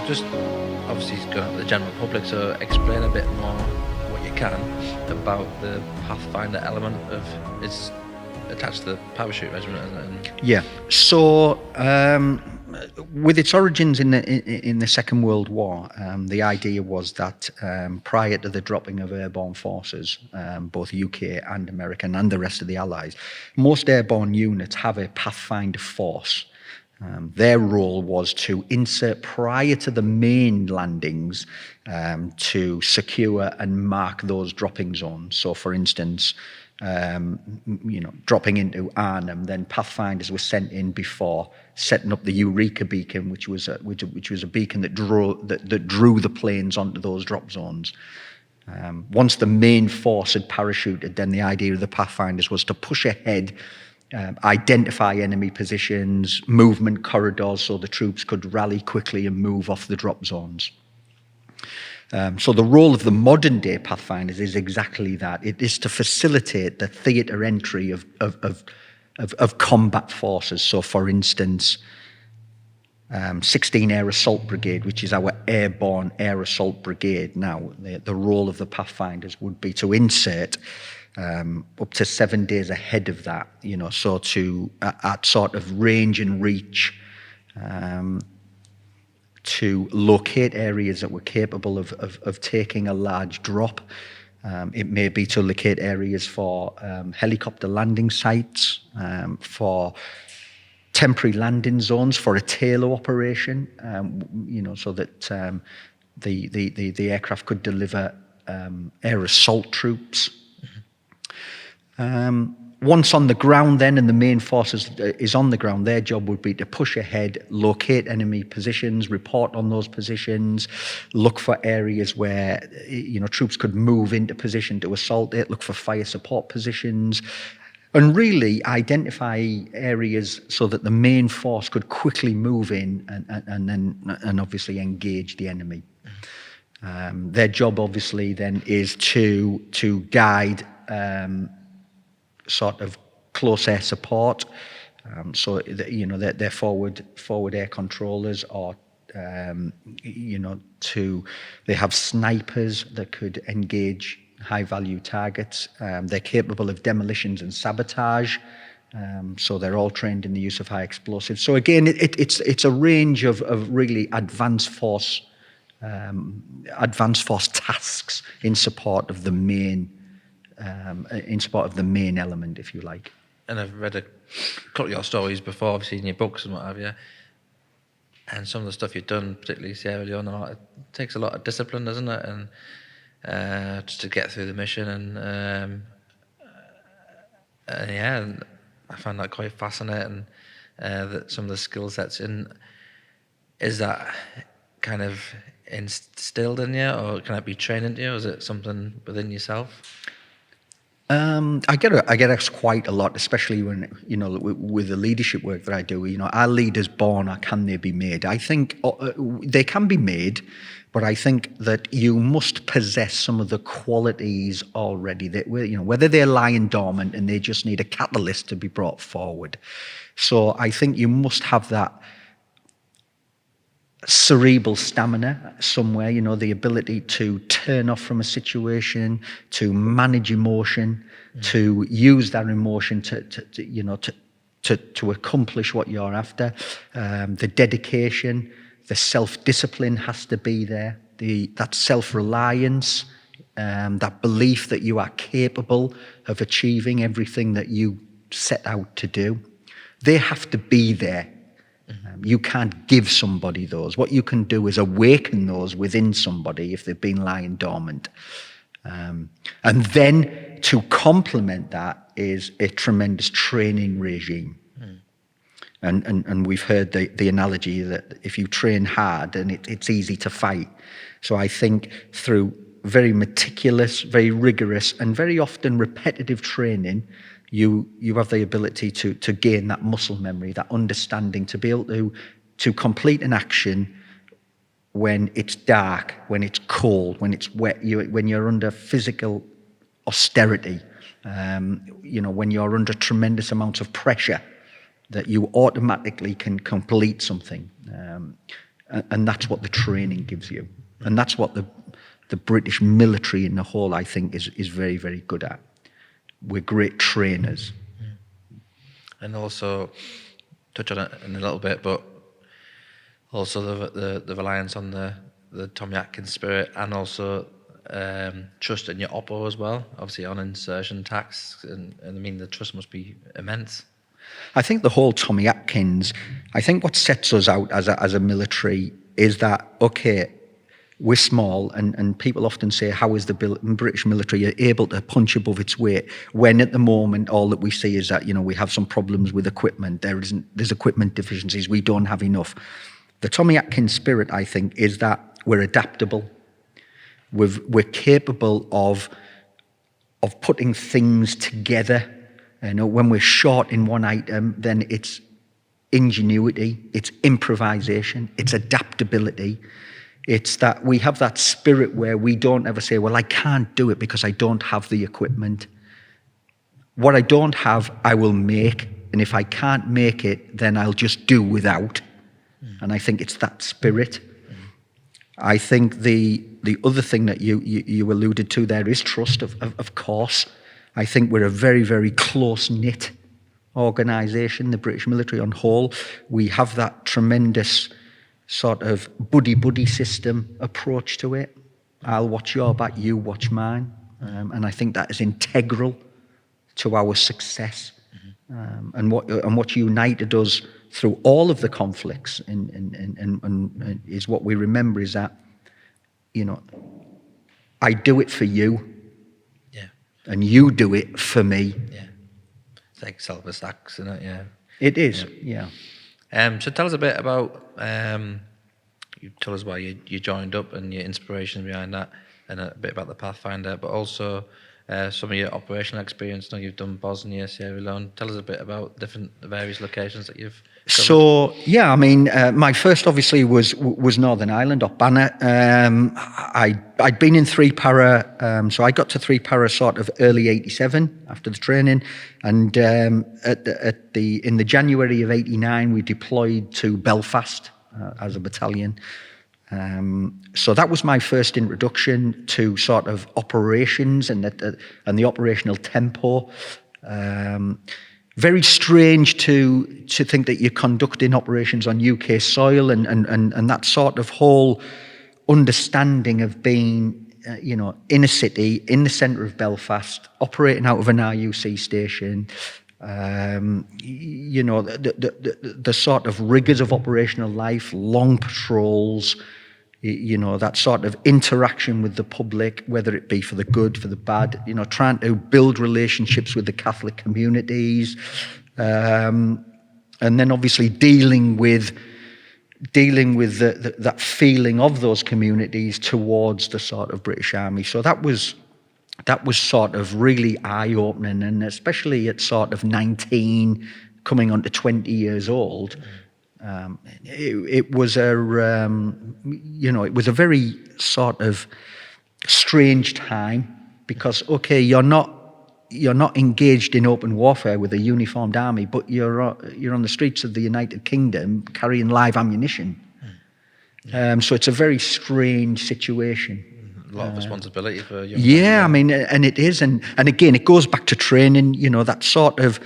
just obviously it's going out to the general public, so explain a bit more what you can about the Pathfinder element of it's attached to the parachute regiment, isn't it? Yeah. So with its origins in the Second World War, the idea was that prior to the dropping of airborne forces, both UK and American and the rest of the Allies, most airborne units have a Pathfinder force. Their role was to insert prior to the main landings to secure and mark those dropping zones. So, for instance, dropping into Arnhem, then Pathfinders were sent in before setting up the Eureka beacon, which was a beacon that drew the planes onto those drop zones. Once the main force had parachuted, then the idea of the Pathfinders was to push ahead, identify enemy positions, movement corridors, so the troops could rally quickly and move off the drop zones. So the role of the modern day Pathfinders is exactly that. It is to facilitate the theatre entry of combat forces. So, for instance, 16 Air Assault Brigade, which is our airborne air assault brigade now, the role of the Pathfinders would be to insert up to 7 days ahead of that, so to at sort of range and reach, to locate areas that were capable of taking a large drop. It may be to locate areas for helicopter landing sites, for temporary landing zones, for a tailor operation, so that the aircraft could deliver air assault troops. Once on the ground then, and the main force is on the ground, their job would be to push ahead, locate enemy positions, report on those positions, look for areas where troops could move into position to assault it, look for fire support positions, and really identify areas so that the main force could quickly move in and obviously engage the enemy. Their job obviously then is to guide sort of close air support, so they're forward air controllers, or they have snipers that could engage high value targets. They're capable of demolitions and sabotage, so they're all trained in the use of high explosives. So again, it's a range of really advanced force tasks in support of the main element, if you like. And I've read a couple of your stories before, I've seen your books and what have you, and some of the stuff you've done, particularly Sierra Leone, it takes a lot of discipline, doesn't it, and just to get through the mission, and I find that quite fascinating, that some of the skill sets is that kind of instilled in you, or can it be trained into you? Is it something within yourself? I get asked quite a lot, especially when, with the leadership work that I do, are leaders born or can they be made? I think they can be made, but I think that you must possess some of the qualities already that, whether they're lying dormant and they just need a catalyst to be brought forward. So I think you must have that cerebral stamina somewhere, the ability to turn off from a situation, to manage emotion, to use that emotion to accomplish what you're after. The dedication, the self-discipline has to be there. That self-reliance, that belief that you are capable of achieving everything that you set out to do. They have to be there. You can't give somebody those. What you can do is awaken those within somebody if they've been lying dormant. And then to complement that is a tremendous training regime. And we've heard the analogy that if you train hard, then it's easy to fight. So I think through very meticulous, very rigorous, and very often repetitive training, you have the ability to gain that muscle memory, that understanding, to be able to complete an action when it's dark, when it's cold, when it's wet, when you're under physical austerity, when you're under tremendous amounts of pressure, that you automatically can complete something. And that's what the training gives you. And that's what the British military in the whole, I think, is very, very good at. We're great trainers. And also, touch on it in a little bit, but also the reliance on the Tommy Atkins spirit, and also trust in your oppo as well, obviously on insertion tax, and I mean the trust must be immense. I think the whole Tommy Atkins, I think what sets us out as a military is that, okay, we're small, and people often say, how is the British military able to punch above its weight, when at the moment all that we see is that, we have some problems with equipment, there's equipment deficiencies, we don't have enough. The Tommy Atkins spirit, I think, is that we're adaptable. We're capable of putting things together. When we're short in one item, then it's ingenuity, it's improvisation, it's adaptability. It's that we have that spirit where we don't ever say, well, I can't do it because I don't have the equipment. What I don't have, I will make. And if I can't make it, then I'll just do without. And I think it's that spirit. I think the other thing that you alluded to there is trust, of course. I think we're a very, very close-knit organisation, the British military on whole. We have that tremendous sort of buddy-buddy system approach to it. I'll watch your back, you watch mine. And I think that is integral to our success. And what united us through all of the conflicts and is what we remember is that, I do it for you. Yeah. And you do it for me. Yeah. It's like Silver Sacks, isn't it? Yeah. It is, yeah. So tell us a bit about, you tell us why you joined up and your inspiration behind that, and a bit about the Pathfinder, but also some of your operational experience. I know you've done Bosnia, Sierra Leone. Tell us a bit about various locations that you've covered. So, yeah, I mean, my first obviously was Northern Ireland, up Banner. I'd been in 3 Para, so I got to 3 Para sort of early 87 after the training. And in the January of 89, we deployed to Belfast as a battalion. So that was my first introduction to sort of operations and the operational tempo. Very strange to think that you're conducting operations on UK soil and that sort of whole understanding of being, in a city, in the centre of Belfast, operating out of an RUC station, the sort of rigours of operational life, long patrols, that sort of interaction with the public, whether it be for the good, for the bad, trying to build relationships with the Catholic communities, and then obviously dealing with that feeling of those communities towards the sort of British Army. So that was sort of really eye-opening, and especially at sort of 19, coming on to 20 years old. It was a very sort of strange time because, okay, you're not engaged in open warfare with a uniformed army, but you're on the streets of the United Kingdom carrying live ammunition. So it's a very strange situation. A lot of responsibility for young people. I mean, and it is, and again, it goes back to training. That sort of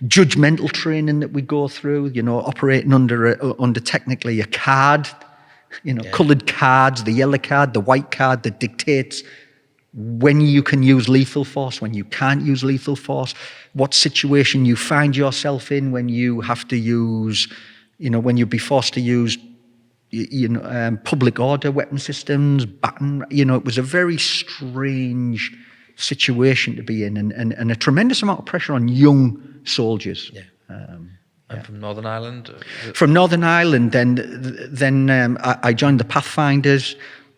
judgmental training that we go through, operating under technically a card, coloured cards, the yellow card, the white card that dictates when you can use lethal force, when you can't use lethal force, what situation you find yourself in when you have to use, when you'd be forced to use, public order weapon systems, baton, it was a very strange situation to be in and a tremendous amount of pressure on young soldiers. And from Northern Ireland? From Northern Ireland, then I joined the Pathfinders,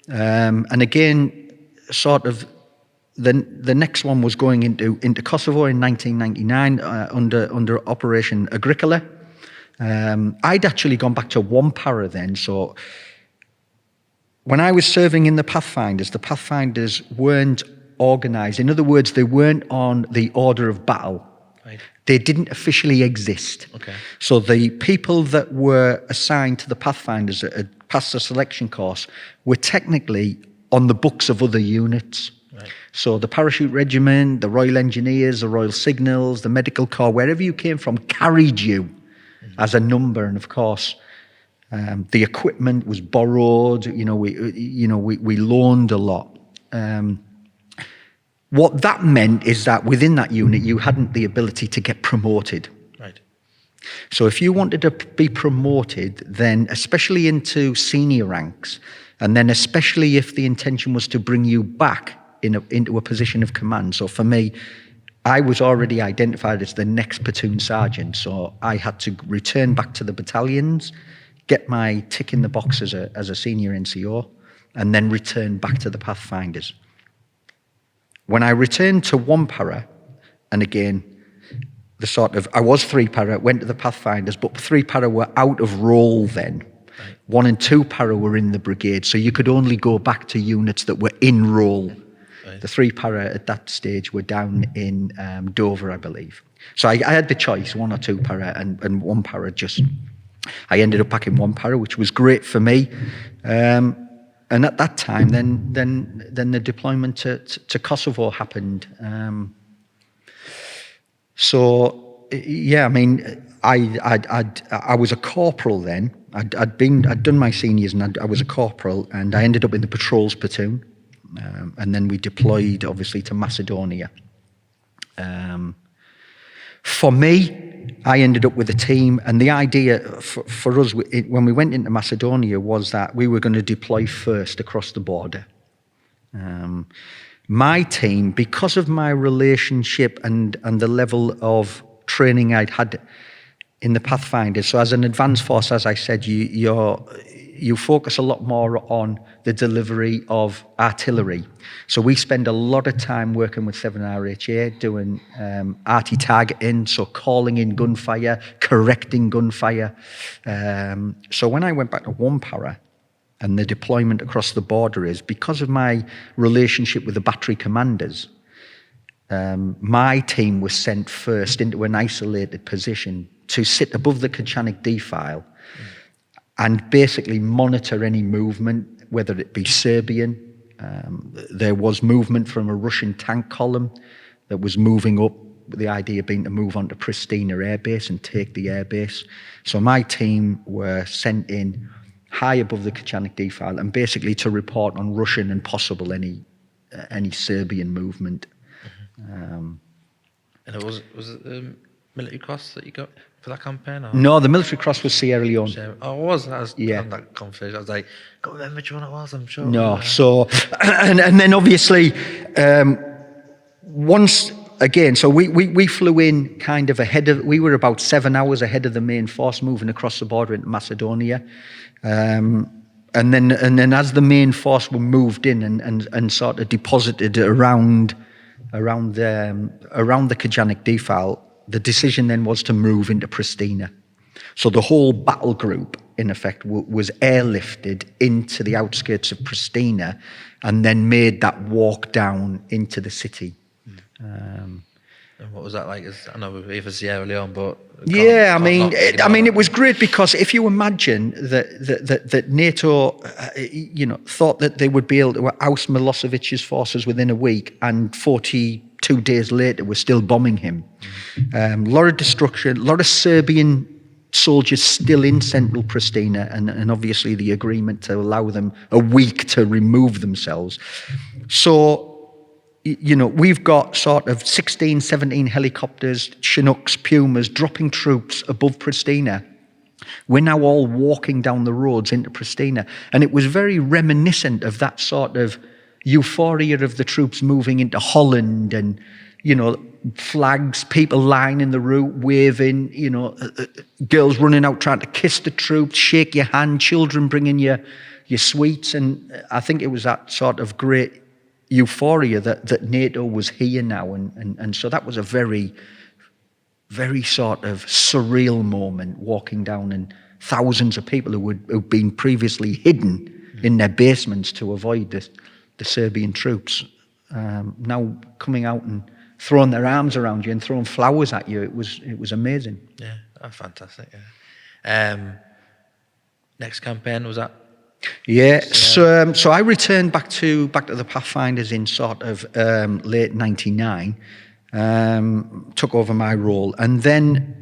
and again, sort of the next one was going into Kosovo in 1999 under Operation Agricola. I'd actually gone back to 1 Para then, so when I was serving in the Pathfinders weren't organised. In other words, they weren't on the order of battle. Right. They didn't officially exist. Okay. So the people that were assigned to the Pathfinders at passed the selection course, were technically on the books of other units. Right. So the Parachute Regiment, the Royal Engineers, the Royal Signals, the Medical Corps, wherever you came from, carried you as a number. And of course, the equipment was borrowed. We loaned a lot. What that meant is that within that unit, you hadn't the ability to get promoted. Right. So if you wanted to be promoted, then especially into senior ranks, and then especially if the intention was to bring you back into a position of command. So for me, I was already identified as the next platoon sergeant, so I had to return back to the battalions, get my tick in the box as a senior NCO, and then return back to the Pathfinders. When I returned to 1 para, and again, I was 3 para, went to the Pathfinders, but 3 para were out of role then. Right. 1 and 2 para were in the brigade, so you could only go back to units that were in role. Right. The 3 para at that stage were down in Dover, I believe. So I had the choice, 1 or 2 para, and 1 para I ended up back in 1 para, which was great for me. And at that time, then the deployment to Kosovo happened. So yeah, I mean, I was a corporal then. I'd done my seniors, and I was a corporal, and I ended up in the patrols platoon, and then we deployed obviously to Macedonia. For me, I ended up with a team, and the idea for us when we went into Macedonia was that we were going to deploy first across the border. My team, because of my relationship and the level of training I'd had in the Pathfinders, so as an advanced force, as I said, you focus a lot more on the delivery of artillery. So we spend a lot of time working with 7RHA, doing arty targeting, so calling in gunfire, correcting gunfire. So when I went back to 1 para, and the deployment across the border is, because of my relationship with the battery commanders, my team was sent first into an isolated position to sit above the Kachanik defile and basically monitor any movement, whether it be Serbian. There was movement from a Russian tank column that was moving up, with the idea being to move on to Pristina Air Base and take the air base. So my team were sent in high above the Kachanik defile, and basically to report on Russian and possible any Serbian movement. And it was it the military cross that you got for that campaign? Or? No, the military cross was Sierra Leone. Oh, it was. I was Yeah. having that conversation. I was like, I can't remember which one it was. I'm sure. No, so and then obviously once again, so we flew in kind of ahead of. We were about 7 hours ahead of the main force moving across the border into Macedonia. And then as the main force were moved in and sort of deposited around the Kajanik defile, the decision then was to move into Pristina. So the whole battle group, in effect, was airlifted into the outskirts of Pristina, and then made that walk down into the city. And what was that like? I know we're here for Sierra Leone, but it was great, because if you imagine that NATO, thought that they would be able to oust Milosevic's forces within a week, and 42 days later we're still bombing him. A lot of destruction, a lot of Serbian soldiers still in central Pristina, and obviously the agreement to allow them a week to remove themselves. So, we've got sort of 16, 17 helicopters, Chinooks, Pumas, dropping troops above Pristina. We're now all walking down the roads into Pristina. And it was very reminiscent of that sort of euphoria of the troops moving into Holland, and, flags, people lining the route, waving, girls running out trying to kiss the troops, shake your hand, children bringing your sweets. And I think it was that sort of great euphoria that NATO was here now, and so that was a very, very sort of surreal moment, walking down, and thousands of people who'd been previously hidden in their basements to avoid the Serbian troops, now coming out and throwing their arms around you and throwing flowers at you. It was amazing. Yeah, fantastic. Yeah. Next campaign was that Yeah, so I returned back to the Pathfinders in sort of late '99, took over my role, and then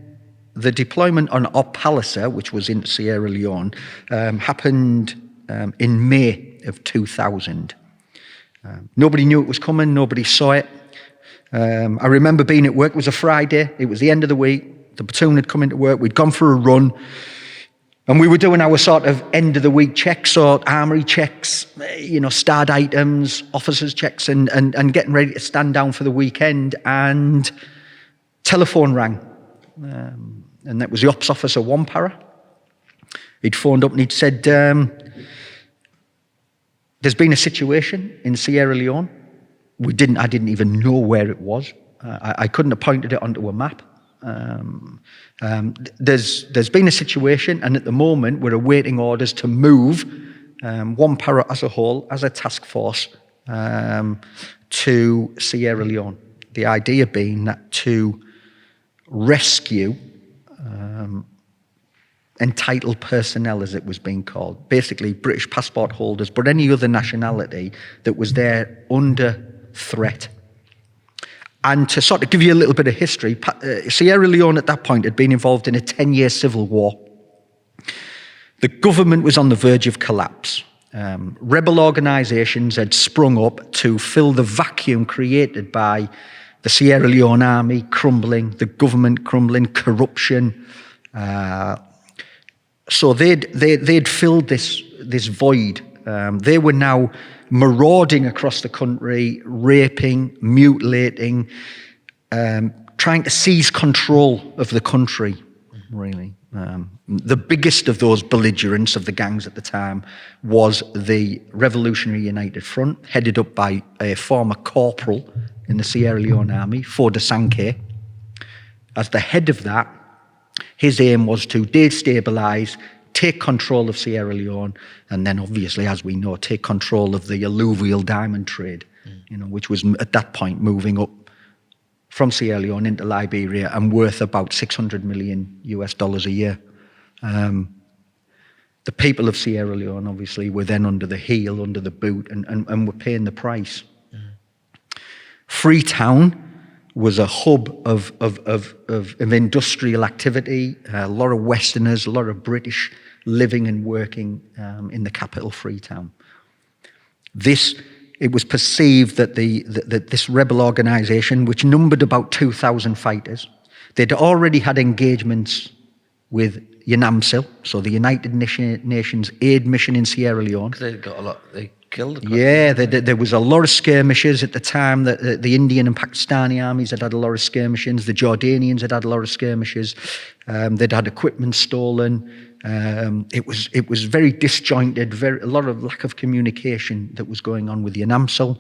the deployment on Operation Palliser, which was in Sierra Leone, happened in May of 2000. Nobody knew it was coming, nobody saw it. I remember being at work, it was a Friday, it was the end of the week, the platoon had come into work, we'd gone for a run, and we were doing our sort of end of the week checks, or armory checks, starred items, officers checks, and getting ready to stand down for the weekend, and telephone rang. And that was the ops officer, one para. He'd phoned up and he'd said, there's been a situation in Sierra Leone. I didn't even know where it was. I couldn't have pointed it onto a map. There's been a situation, and at the moment we're awaiting orders to move one para as a whole, as a task force, to Sierra Leone. The idea being that to rescue entitled personnel, as it was being called, basically British passport holders, but any other nationality that was there under threat. And to sort of give you a little bit of history, Sierra Leone at that point had been involved in a 10-year civil war. The government was on the verge of collapse. Rebel organisations had sprung up to fill the vacuum created by the Sierra Leone army crumbling, the government crumbling, corruption. So they'd filled this void. They were now marauding across the country, raping, mutilating, trying to seize control of the country, really. The biggest of those belligerents of the gangs at the time was the Revolutionary United Front, headed up by a former corporal in the Sierra Leone army, Fode Sankey. As the head of that, his aim was to destabilise, take control of Sierra Leone, and then obviously, as we know, take control of the alluvial diamond trade, which was at that point moving up from Sierra Leone into Liberia and worth about $600 million a year. The people of Sierra Leone obviously were then under the heel, under the boot, and were paying the price. Freetown was a hub of industrial activity, a lot of Westerners, a lot of British living and working in the capital, Freetown. It was perceived that this rebel organisation, which numbered about 2,000 fighters, they'd already had engagements with UNAMSIL, so the United Nations Aid Mission in Sierra Leone. They got a lot. They killed. Yeah, there was a lot of skirmishes at the time. That the Indian and Pakistani armies had a lot of skirmishes. The Jordanians had a lot of skirmishes. They'd had equipment stolen. It was very disjointed. A lot of lack of communication that was going on with the UNAMSIL.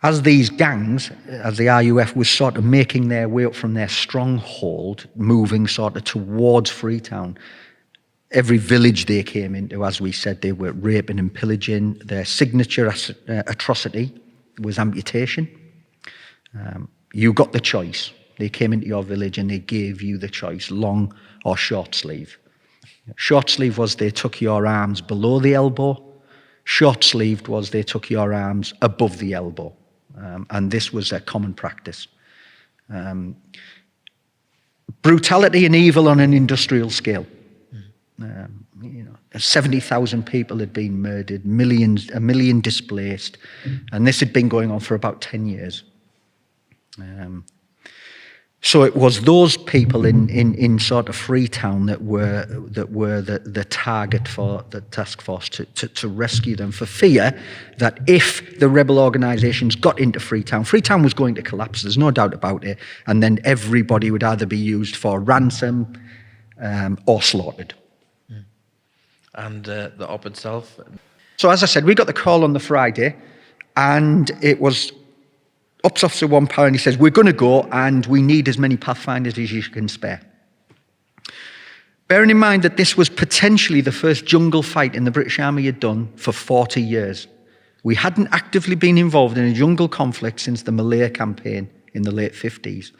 As these gangs, as the RUF was sort of making their way up from their stronghold, moving sort of towards Freetown, every village they came into, as we said, they were raping and pillaging. Their signature atrocity was amputation. You got the choice. They came into your village and they gave you the choice, long or short sleeve. Short sleeve was they took your arms below the elbow. Short sleeved was they took your arms above the elbow. And this was a common practice. Brutality and evil on an industrial scale. 70,000 people had been murdered, a million displaced, and this had been going on for about 10 years. So it was those people in sort of Freetown that were the target for the task force to rescue them, for fear that if the rebel organisations got into Freetown was going to collapse, there's no doubt about it, and then everybody would either be used for ransom or slaughtered. And the op itself? So as I said, we got the call on the Friday, and it was Ops Officer 1 Power, and he says, we're going to go and we need as many Pathfinders as you can spare. Bearing in mind that this was potentially the first jungle fight in the British Army had done for 40 years. We hadn't actively been involved in a jungle conflict since the Malaya campaign in the late 50s.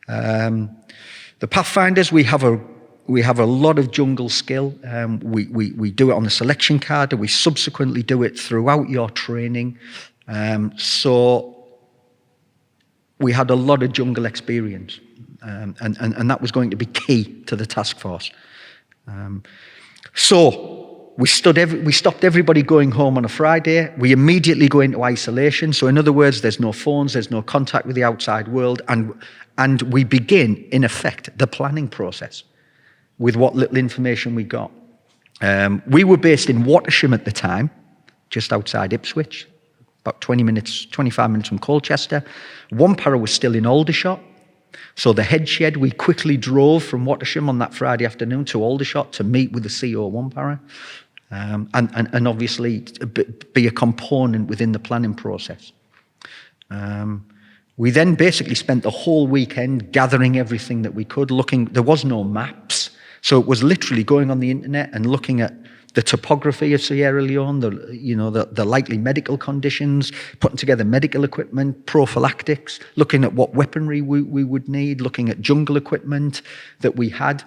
The Pathfinders, we have a we have a lot of jungle skill. We do it on the selection card, and we subsequently do it throughout your training. So we had a lot of jungle experience, and that was going to be key to the task force. So we stopped everybody going home on a Friday. We immediately go into isolation. So in other words, there's no phones, there's no contact with the outside world, and we begin, in effect, the planning process with what little information we got. We were based in Watersham at the time, just outside Ipswich, about 25 minutes from Colchester. One para was still in Aldershot. So the head shed, we quickly drove from Watersham on that Friday afternoon to Aldershot to meet with the CO1 para, and obviously be a component within the planning process. We then basically spent the whole weekend gathering everything that we could, looking. There was no maps, so it was literally going on the internet and looking at the topography of Sierra Leone, the likely medical conditions, putting together medical equipment, prophylactics, looking at what weaponry we would need, looking at jungle equipment that we had.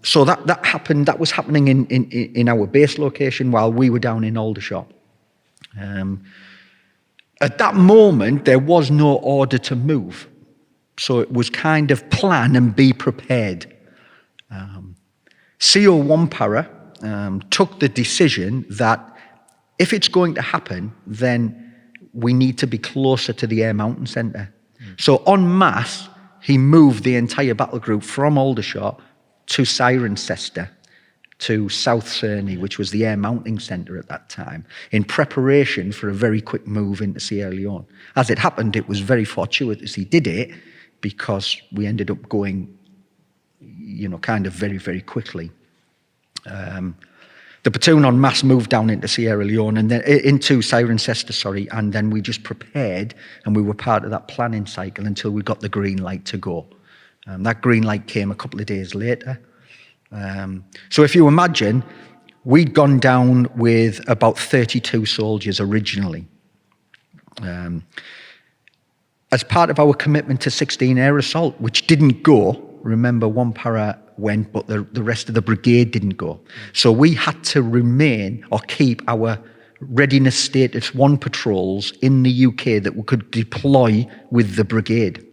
So that happened. That was happening in our base location while we were down in Aldershot. At that moment, there was no order to move, so it was kind of plan and be prepared. CO1 para took the decision that if it's going to happen, then we need to be closer to the Air Mountain Centre. So en masse, he moved the entire battle group from Aldershot to Cirencester, to South Heaney, which was the Air Mounting Centre at that time, in preparation for a very quick move into Sierra Leone. As it happened, it was very fortuitous he did it, because we ended up going, kind of very, very quickly. The platoon en masse moved down into Sierra Leone and then into Cirencester, and then we just prepared, and we were part of that planning cycle until we got the green light to go. That green light came a couple of days later. So if you imagine, we'd gone down with about 32 soldiers originally. As part of our commitment to 16 air assault, which didn't go, remember one para went, but the rest of the brigade didn't go. So we had to remain or keep our readiness status 1 patrols in the UK that we could deploy with the brigade.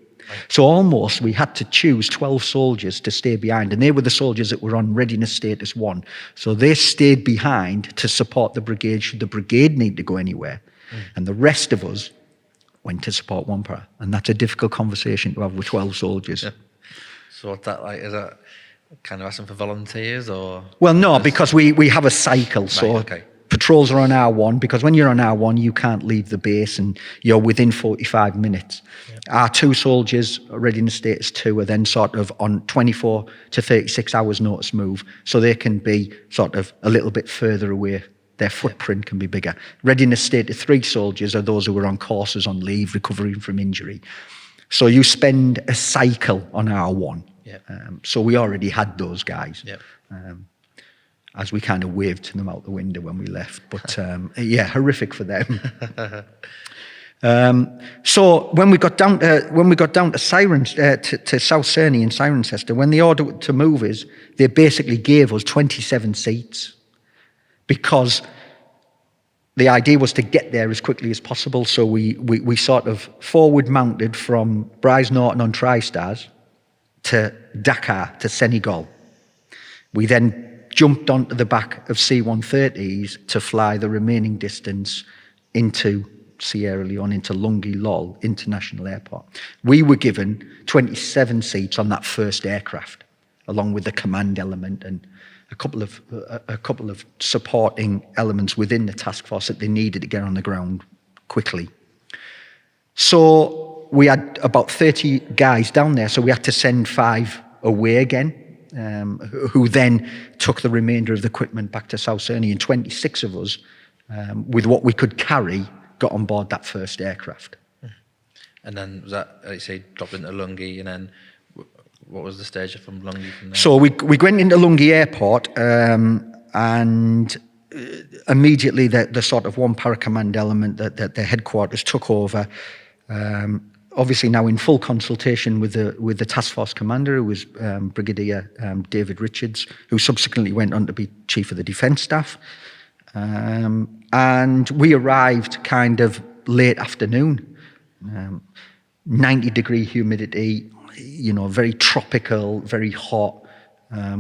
So almost we had to choose 12 soldiers to stay behind, and they were the soldiers that were on readiness status 1. So they stayed behind to support the brigade should the brigade need to go anywhere. And the rest of us went to support one para. And that's a difficult conversation to have with 12 soldiers. Yeah. So what's that like? Is that kind of asking for volunteers or? Well, no, because we have a cycle. So right, okay. Patrols are on R1, because when you're on R1, you can't leave the base and you're within 45 minutes. Yep. Our 2 soldiers, readiness status 2, are then sort of on 24 to 36 hours notice move. So they can be sort of a little bit further away. Their footprint can be bigger. Readiness status 3 soldiers are those who are on courses, on leave, recovering from injury. So you spend a cycle on R1. Yep. So we already had those guys. Yep. As we kind of waved to them out the window when we left. But yeah, horrific for them. So when we got down to to South Heaney and Cirencester, when the order to move is, they basically gave us 27 seats, because the idea was to get there as quickly as possible. So we sort of forward mounted from Bryce Norton on TriStars to Dakar to Senegal. We then jumped onto the back of C-130s to fly the remaining distance into Sierra Leone, into Lungi Lol International Airport. We were given 27 seats on that first aircraft, along with the command element and a couple of supporting elements within the task force that they needed to get on the ground quickly. So we had about 30 guys down there, so we had to send 5 away again. Who then took the remainder of the equipment back to South Heaney, and 26 of us, with what we could carry, got on board that first aircraft. And then was that, like you say, dropped into Lungi, and then what was the stage from Lungi from there? So we went into Lungi Airport, and immediately the sort of one para command element that the headquarters took over. obviously now in full consultation with the task force commander, who was Brigadier David Richards, who subsequently went on to be Chief of the Defence Staff. And we arrived kind of late afternoon, 90-degree humidity, very tropical, very hot,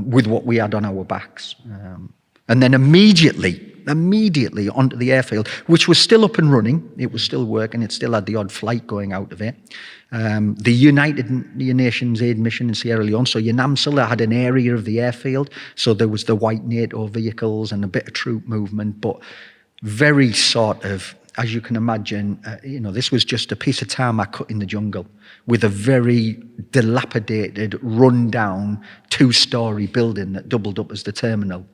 with what we had on our backs. And then immediately onto the airfield, which was still up and running. It was still working. It still had the odd flight going out of it. The United Nations aid mission in Sierra Leone, so UNAMSL had an area of the airfield. So there was the white NATO vehicles and a bit of troop movement, but very sort of, as you can imagine, this was just a piece of tarmac cut in the jungle with a very dilapidated, run-down, 2-story building that doubled up as the terminal.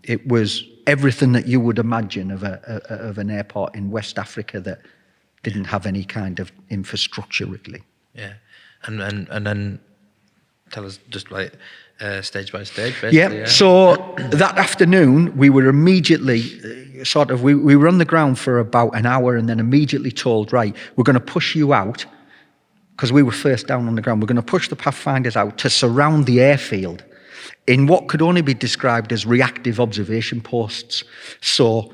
It was everything that you would imagine of an airport in West Africa that didn't have any kind of infrastructure, really. Yeah, and then tell us just like stage by stage, basically. Yeah. So that afternoon, we were immediately we were on the ground for about an hour, and then immediately told, right, we're going to push you out, because we were first down on the ground. We're going to push the Pathfinders out to surround the airfield in what could only be described as reactive observation posts. So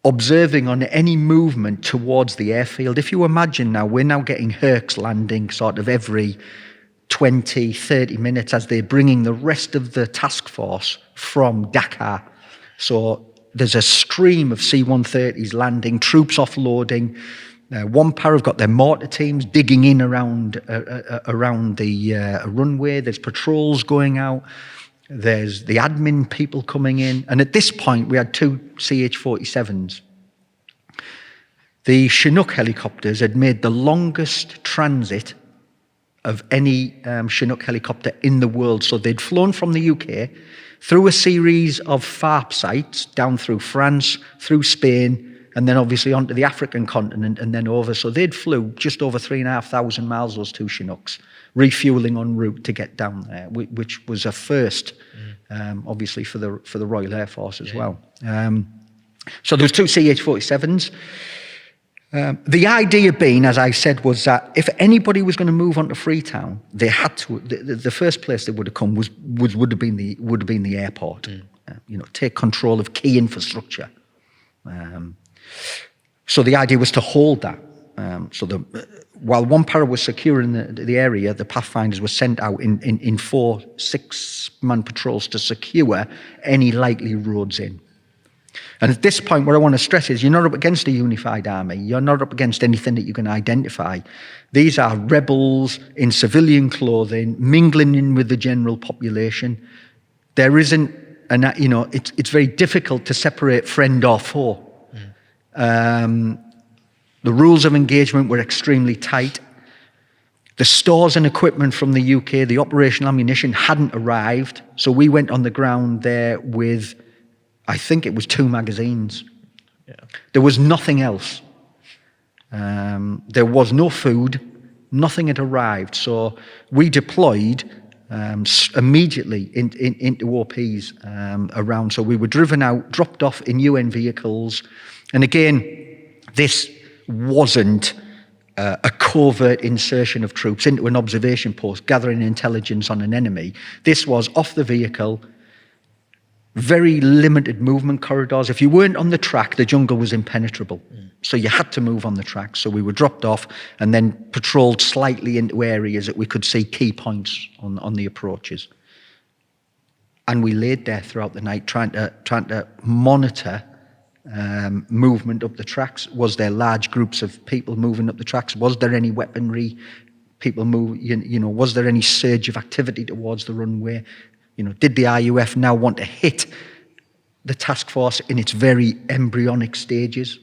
observing on any movement towards the airfield. If you imagine now, we're now getting Hercs landing sort of every 20, 30 minutes as they're bringing the rest of the task force from Dakar. So there's a stream of C-130s landing, troops offloading. One pair have got their mortar teams digging in around the runway. There's patrols going out. There's the admin people coming in. And at this point, we had 2 CH-47s. The Chinook helicopters had made the longest transit of any Chinook helicopter in the world. So they'd flown from the UK through a series of FARP sites, down through France, through Spain, and then obviously onto the African continent and then over. So they'd flew just over 3,500 miles, those 2 Chinooks, refueling en route to get down there, which was a first, obviously, for the Royal Air Force as well. So there was 2 CH-47s. The idea being, as I said, was that if anybody was going to move on to Freetown, they had to. The first place they would have come would have been the airport. Take control of key infrastructure. So the idea was to hold that. While one para was securing the area, the Pathfinders were sent out in 4 6-man patrols to secure any likely roads in. And at this point, what I want to stress is you're not up against a unified army. You're not up against anything that you can identify. These are rebels in civilian clothing, mingling in with the general population. There isn't, it's very difficult to separate friend or foe. The rules of engagement were extremely tight. The stores and equipment from the UK, the operational ammunition hadn't arrived. So we went on the ground there with, I think it was 2 magazines. Yeah. There was nothing else. There was no food. Nothing had arrived. So we deployed immediately into OPs around. So we were driven out, dropped off in UN vehicles. And again, this wasn't a covert insertion of troops into an observation post, gathering intelligence on an enemy. This was off the vehicle, very limited movement corridors. If you weren't on the track, the jungle was impenetrable. So you had to move on the track. So we were dropped off and then patrolled slightly into areas that we could see key points on the approaches. And we laid there throughout the night trying to monitor movement up the tracks. Was there large groups of people moving up the tracks? Was there any weaponry? People move, was there any surge of activity towards the runway? Did the RUF now want to hit the task force in its very embryonic stages?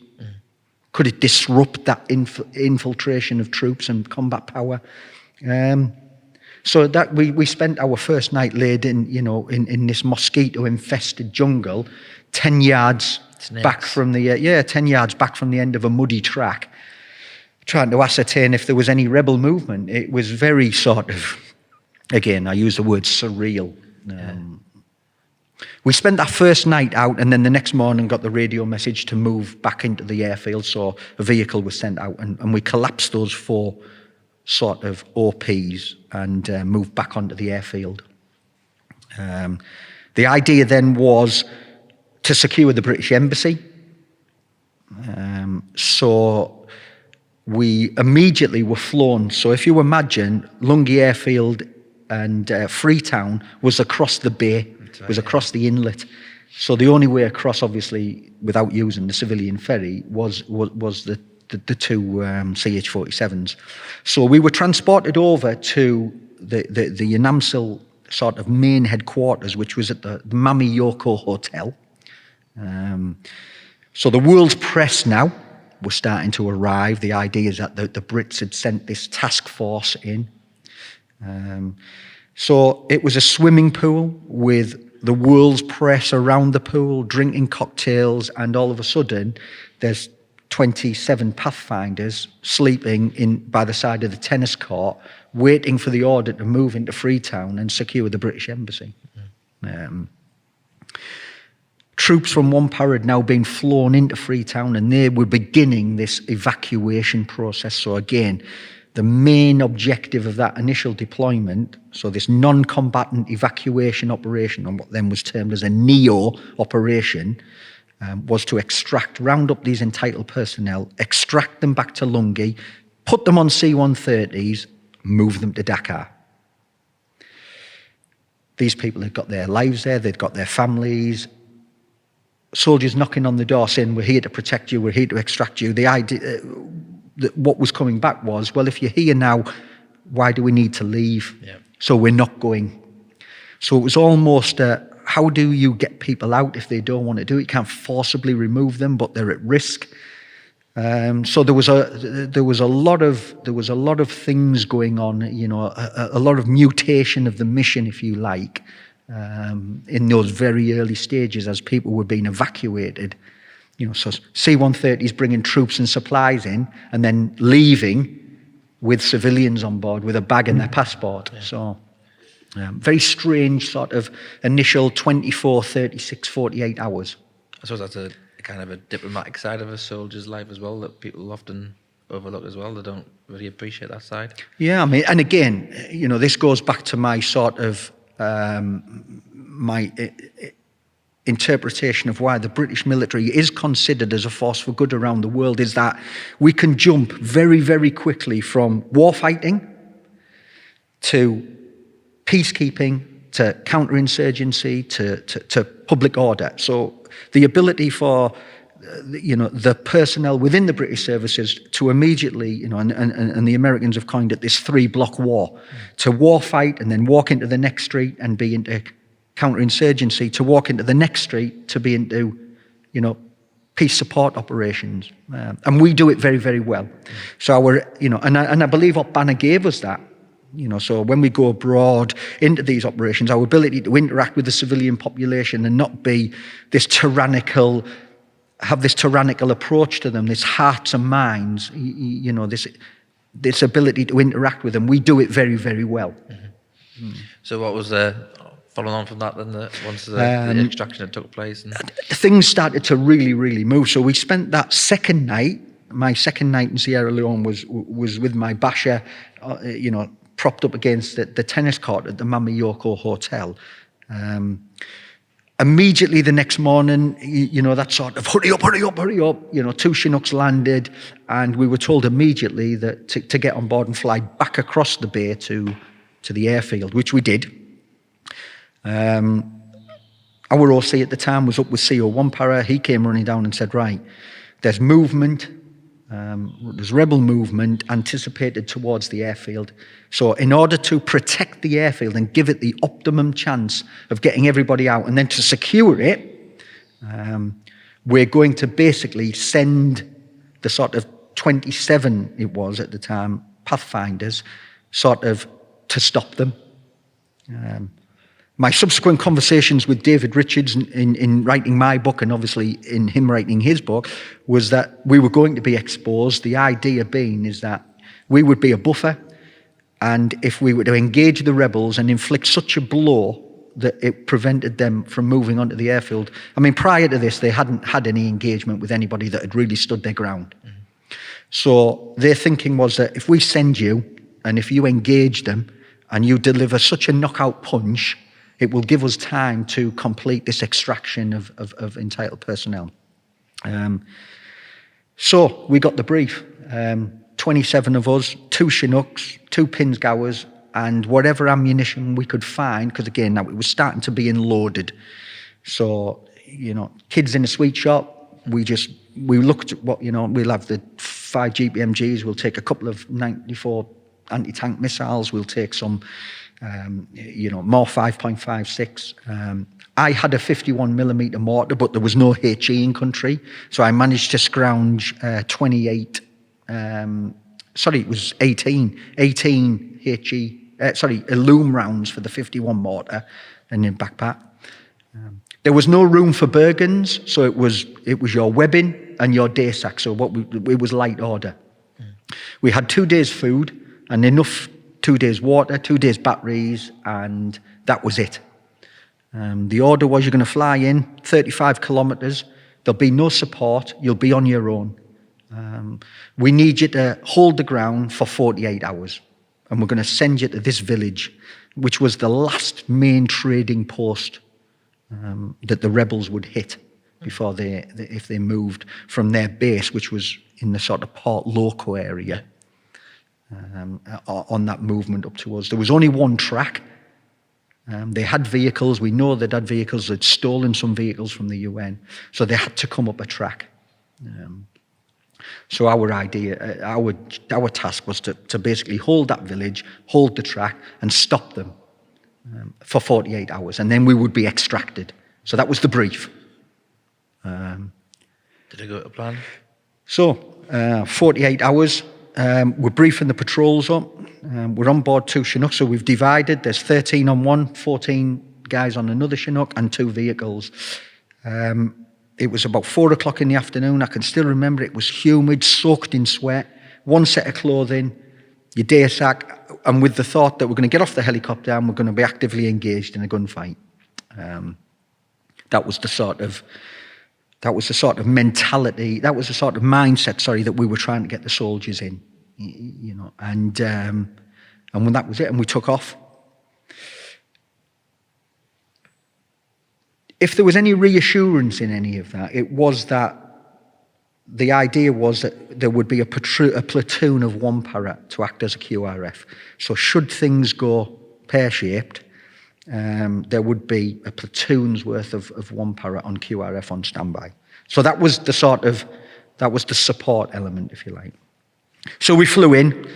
Could it disrupt that infiltration of troops and combat power? So that we spent our first night laid in this mosquito-infested jungle, 10 yards back from the 10 yards back from the end of a muddy track, trying to ascertain if there was any rebel movement. It was very sort of, again, I use the word surreal. We spent that first night out, and then the next morning got the radio message to move back into the airfield. So a vehicle was sent out, and we collapsed those 4 sort of OPs and moved back onto the airfield. The idea then was to secure the British Embassy. So we immediately were flown. So if you imagine, Lungi Airfield and Freetown was across the bay, was across the inlet. So the only way across, obviously, without using the civilian ferry, was the 2 CH-47s. So we were transported over to the Yanamsil sort of main headquarters, which was at the Mami Yoko Hotel. So the world's press now was starting to arrive. The idea is that the Brits had sent this task force in. So it was a swimming pool with the world's press around the pool, drinking cocktails, and all of a sudden there's 27 Pathfinders sleeping by the side of the tennis court, waiting for the order to move into Freetown and secure the British Embassy. Troops from 1 Para had now been flown into Freetown, and they were beginning this evacuation process. So again, the main objective of that initial deployment, so this non-combatant evacuation operation, and what then was termed as a NEO operation, was to round up these entitled personnel, extract them back to Lungi, put them on C-130s, move them to Dakar. These people had got their lives there, they'd got their families. Soldiers knocking on the door saying, we're here to protect you, we're here to extract you. The idea, what was coming back was, well, if you're here now, why do we need to leave? Yeah. So we're not going. So it was almost how do you get people out if they don't want to do it? You can't forcibly remove them, but they're at risk. So there was a lot of things going on, a lot of mutation of the mission, if you like, in those very early stages as people were being evacuated. So C-130s bringing troops and supplies in, and then leaving with civilians on board with a bag and their passport. Yeah. So very strange sort of initial 24, 36, 48 hours. I suppose that's a kind of a diplomatic side of a soldier's life as well that people often overlook as well. They don't really appreciate that side. Yeah, I mean, and again, this goes back to my sort of my interpretation of why the British military is considered as a force for good around the world, is that we can jump very, very quickly from warfighting to peacekeeping to counterinsurgency to public order. So the ability for the personnel within the British services to immediately, and the Americans have coined it this 3-block war, to war fight and then walk into the next street and be into counterinsurgency, to walk into the next street to be into, peace support operations. And we do it very, very well. So and I believe what Banner gave us that. So when we go abroad into these operations, our ability to interact with the civilian population and not be have this tyrannical approach to them, this hearts and minds, this ability to interact with them, we do it very, very well. Mm-hmm. So what was following on from that then, once the extraction had took place? Things started to really, really move. So we spent that second night, my second night in Sierra Leone was with my basher, propped up against the tennis court at the Mami Yoko Hotel. Immediately the next morning, that sort of hurry up, 2 Chinooks landed, and we were told immediately that to get on board and fly back across the bay to the airfield, which we did. Our OC at the time was up with CO1 Para. He came running down and said, right, there's movement, there's rebel movement anticipated towards the airfield. So in order to protect the airfield and give it the optimum chance of getting everybody out and then to secure it, we're going to basically send the sort of 27, it was at the time, Pathfinders, sort of to stop them. My subsequent conversations with David Richards in writing my book, and obviously in him writing his book, was that we were going to be exposed. The idea being is that we would be a buffer, and if we were to engage the rebels and inflict such a blow that it prevented them from moving onto the airfield. I mean, prior to this, they hadn't had any engagement with anybody that had really stood their ground. So their thinking was that if we send you, and if you engage them, and you deliver such a knockout punch, it will give us time to complete this extraction of entitled personnel. So we got the brief. 27 of us, 2 Chinooks, 2 Pinzgauers, and whatever ammunition we could find, because again, now it was starting to be unloaded. So, kids in a sweet shop, we looked at what, we'll have the 5 GPMGs, we'll take a couple of 94 anti-tank missiles, we'll take some, more 5.56. I had a 51mm mortar, but there was no HE in country, so I managed to scrounge 18 HE, Illume rounds for the 51 mortar and in backpack. There was no room for Bergens, so it was your webbing and your day sack. So it was light order. We had 2 days food and enough 2 days water, 2 days batteries, and that was it. The order was you're going to fly in 35 kilometres. There'll be no support. You'll be on your own. We need you to hold the ground for 48 hours. And we're going to send you to this village, which was the last main trading post that the rebels would hit before if they moved from their base, which was in the sort of Port Loco area, on that movement up to us. There was only one track. They had vehicles. We know they'd had vehicles. They'd stolen some vehicles from the UN. So they had to come up a track. So our task was to basically hold that village, hold the track, and stop them for 48 hours. And then we would be extracted. So that was the brief. Did it go to plan? So 48 hours. We're briefing the patrols up. We're on board 2 Chinooks, so we've divided. There's 13 on one, 14 guys on another Chinook, and 2 vehicles. It was about 4 o'clock in the afternoon. I can still remember it was humid, soaked in sweat. 1 set of clothing, your day sack, and with the thought that we're going to get off the helicopter and we're going to be actively engaged in a gunfight. That was the sort of mentality, that was the sort of mindset, that we were trying to get the soldiers in, and when that was it, and we took off. If there was any reassurance in any of that, it was that the idea was that there would be a platoon of 1 para to act as a QRF. So should things go pear-shaped, there would be a platoon's worth of 1 para on QRF on standby. So that was the support element, if you like. So we flew in,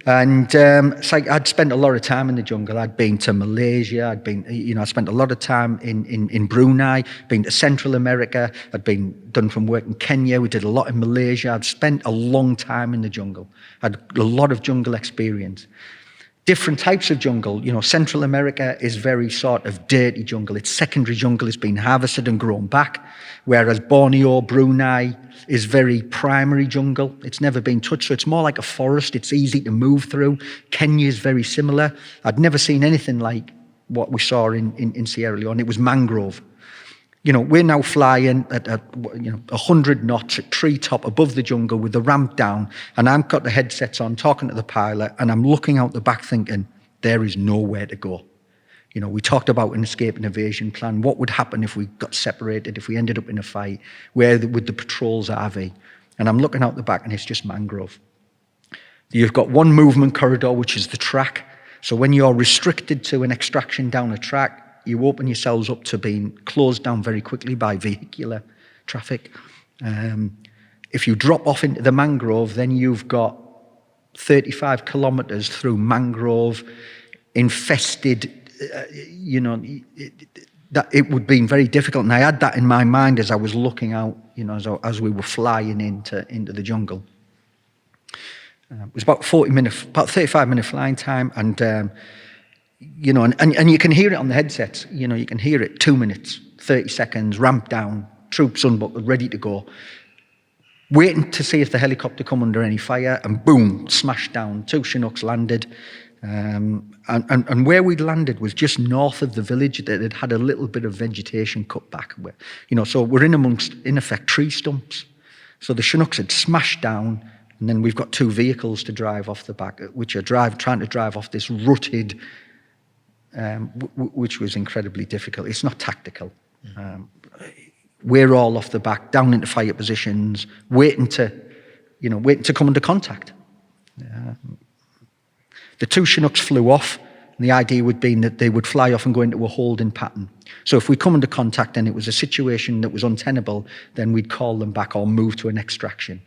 and I'd spent a lot of time in the jungle. I'd been to Malaysia. I spent a lot of time in Brunei. Been to Central America. I'd done some work in Kenya. We did a lot in Malaysia. I'd spent a long time in the jungle. Had a lot of jungle experience. Different types of jungle. Central America is very sort of dirty jungle. It's secondary jungle. It's been harvested and grown back. Whereas Borneo, Brunei is very primary jungle. It's never been touched. So it's more like a forest. It's easy to move through. Kenya is very similar. I'd never seen anything like what we saw in Sierra Leone. It was mangrove. We're now flying at 100 knots at treetop above the jungle with the ramp down, and I've got the headsets on, talking to the pilot, and I'm looking out the back thinking, there is nowhere to go. We talked about an escape and evasion plan. What would happen if we got separated, if we ended up in a fight? Where would the patrols RV? And I'm looking out the back, and it's just mangrove. You've got one movement corridor, which is the track. So when you're restricted to an extraction down a track, you open yourselves up to being closed down very quickly by vehicular traffic. If you drop off into the mangrove, then you've got 35 kilometres through mangrove, infested, that it would be very difficult. And I had that in my mind as I was looking out, as we were flying into the jungle. It was about 35-minute flying time, and and you can hear it on the headsets. You can hear it 2 minutes, 30 seconds, ramp down, troops unbuckled, ready to go. Waiting to see if the helicopter come under any fire, and boom, smashed down. 2 Chinooks landed. And where we'd landed was just north of the village that had had a little bit of vegetation cut back. So we're in amongst, in effect, tree stumps. So the Chinooks had smashed down, and then we've got two vehicles to drive off the back, which are trying to drive off this rutted, which was incredibly difficult. It's not tactical. We're all off the back, down into fire positions, waiting to come into contact. The two Chinooks flew off, and the idea would be that they would fly off and go into a holding pattern. So if we come into contact and it was a situation that was untenable, then we'd call them back or move to an extraction.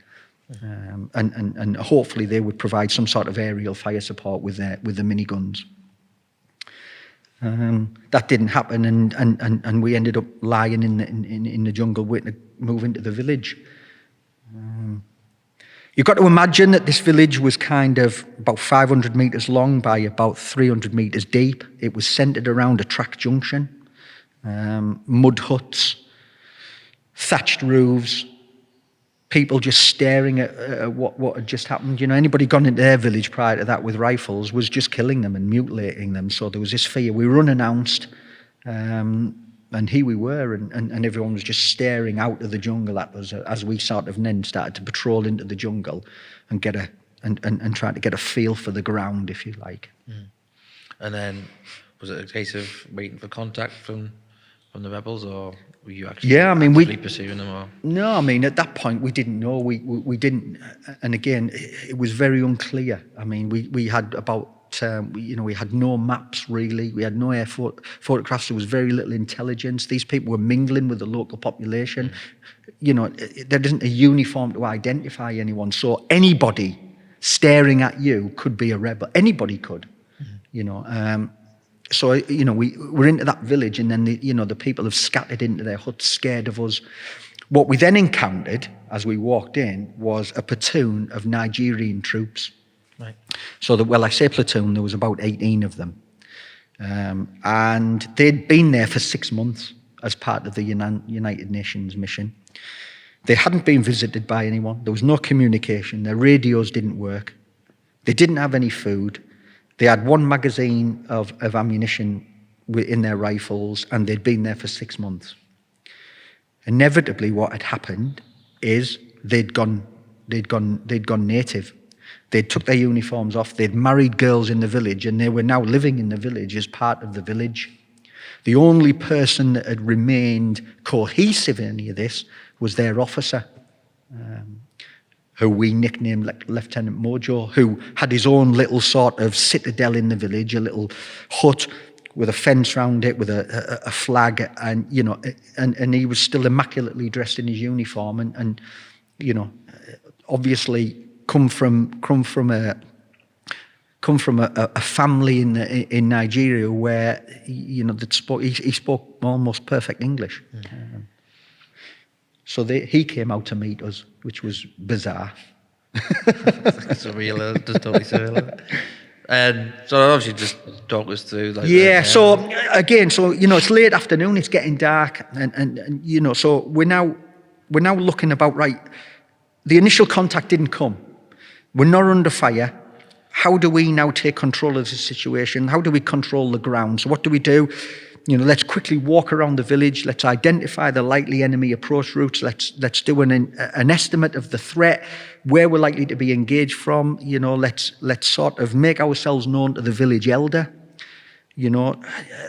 And hopefully they would provide some sort of aerial fire support with the miniguns. That didn't happen, and we ended up lying in the jungle waiting to move into the village. You've got to imagine that this village was kind of about 500 metres long by about 300 metres deep. It was centred around a track junction, mud huts, thatched roofs, people just staring at what had just happened. Anybody gone into their village prior to that with rifles was just killing them and mutilating them. So there was this fear. We were unannounced, and here we were, and everyone was just staring out of the jungle at us as we sort of then started to patrol into the jungle and try to get a feel for the ground, if you like. And then, was it a case of waiting for contact from the rebels, or were you actually actively pursuing them? Or? No, at that point we didn't know. We didn't, and again, it was very unclear. We had about. We had no maps really. We had no air photographs. There was very little intelligence. These people were mingling with the local population. There isn't a uniform to identify anyone. So anybody staring at you could be a rebel. Anybody could. So we were into that village, and then the people have scattered into their huts, scared of us. What we then encountered as we walked in was a platoon of Nigerian troops. Right. So I say platoon, there was about 18 of them. And they'd been there for 6 months as part of the United Nations mission. They hadn't been visited by anyone. There was no communication. Their radios didn't work. They didn't have any food. They had one magazine of ammunition in their rifles, and they'd been there for 6 months. Inevitably, what had happened is they'd gone native. They'd took their uniforms off, they'd married girls in the village, and they were now living in the village as part of the village. The only person that had remained cohesive in any of this was their officer, who we nicknamed Lieutenant Mojo, who had his own little sort of citadel in the village, a little hut with a fence around it, with a flag, and and he was still immaculately dressed in his uniform, and obviously come from a family in Nigeria where he spoke almost perfect English. So he came out to meet us, which was bizarre. Surreal, just totally surreal. And so obviously just talk us through. So again, it's late afternoon, it's getting dark, and so we're now looking about, right. The initial contact didn't come. We're not under fire. How do we now take control of the situation? How do we control the ground? So what do we do? Let's quickly walk around the village. Let's identify the likely enemy approach routes. Let's do an estimate of the threat, where we're likely to be engaged from. Let's sort of make ourselves known to the village elder.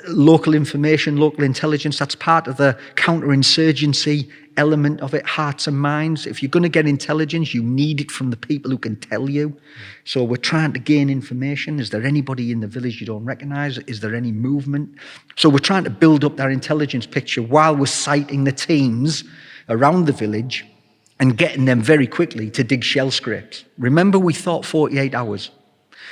Local information, local intelligence, that's part of the counterinsurgency element of it, hearts and minds. If you're going to get intelligence, you need it from the people who can tell you. So we're trying to gain information. Is there anybody in the village you don't recognise? Is there any movement? So we're trying to build up that intelligence picture while we're sighting the teams around the village and getting them very quickly to dig shell scrapes. Remember, we thought 48 hours.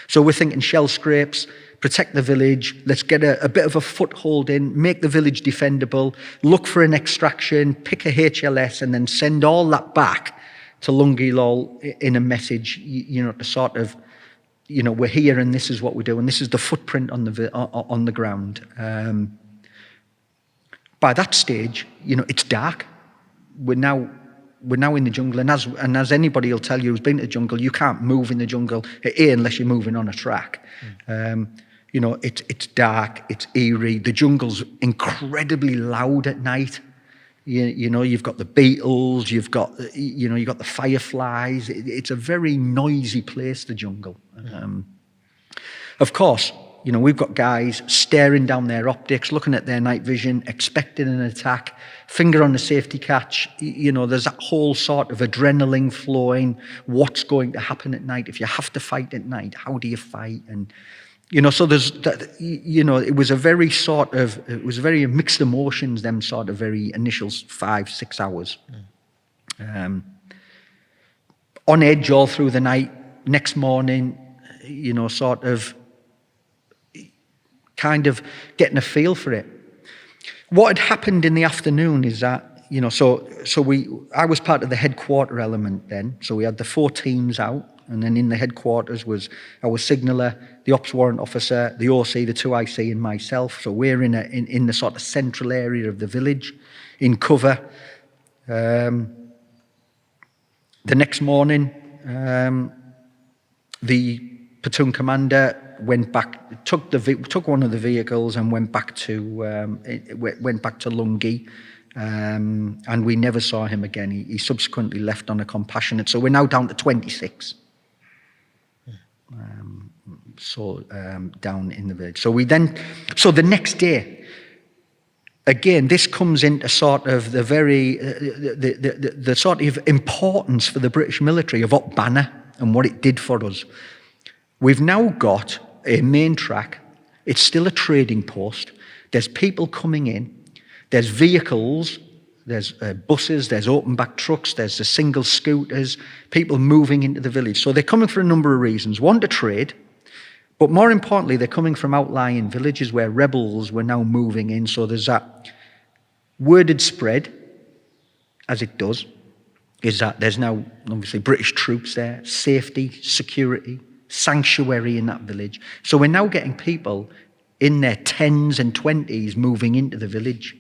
So we're thinking shell scrapes, protect the village, let's get a bit of a foothold in, make the village defendable, look for an extraction, pick a HLS, and then send all that back to Lungilol in a message, to sort of, we're here and this is what we do, and this is the footprint on the ground. By that stage, it's dark. We're now in the jungle, and as anybody will tell you who's been to the jungle, you can't move in the jungle unless you're moving on a track. It's dark, it's eerie. The jungle's incredibly loud at night. You've got the beetles, you've got the fireflies. It's a very noisy place, the jungle. Of course, we've got guys staring down their optics, looking at their night vision, expecting an attack, finger on the safety catch. There's that whole sort of adrenaline flowing. What's going to happen at night? If you have to fight at night, how do you fight? And, so there's that, it was very mixed emotions, them sort of very initial 5-6 hours. On edge all through the night. Next morning, sort of kind of getting a feel for it. What had happened in the afternoon is that, I was part of the headquarter element then. So we had the 4 teams out, and then in the headquarters was our signaller, the ops warrant officer, the OC, the 2IC, and myself. So we're in the sort of central area of the village, in cover. The next morning, the platoon commander went back, took one of the vehicles and went back to Lungi, and we never saw him again. He subsequently left on a compassionate. So we're now down to 26. Down in the village. So the next day, again, this comes into sort of the very the sort of importance for the British military of Op Banner and what it did for us. We've now got a main track. It's still a trading post. There's people coming in. There's vehicles. There's buses. There's open back trucks. There's the single scooters. People moving into the village. So they're coming for a number of reasons. One, to trade. But more importantly, they're coming from outlying villages where rebels were now moving in. So there's that worded spread, as it does, is that there's now obviously British troops there, safety, security, sanctuary in that village. So we're now getting people in their 10s and 20s moving into the village.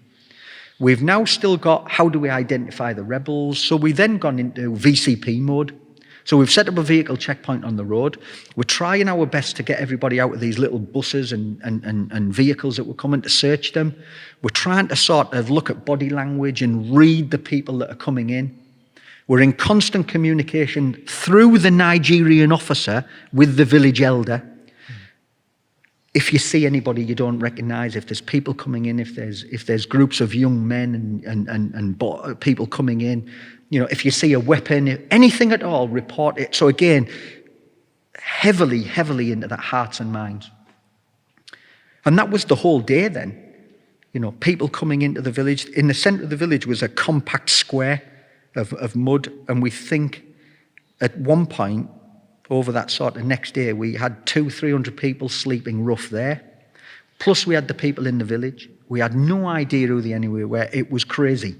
We've now still got, how do we identify the rebels? So we've then gone into VCP mode. So we've set up a vehicle checkpoint on the road. We're trying our best to get everybody out of these little buses and vehicles that were coming, to search them. We're trying to sort of look at body language and read the people that are coming in. We're in constant communication through the Nigerian officer with the village elder. If you see anybody you don't recognise, if there's people coming in, if there's groups of young men and people coming in, if you see a weapon, anything at all, report it. So again, heavily into that hearts and minds. And that was the whole day then. People coming into the village. In the centre of the village was a compact square of mud, and we think at one point over that sort of next day we had 200-300 people sleeping rough there, plus we had the people in the village. We had no idea who they anywhere were. It was crazy.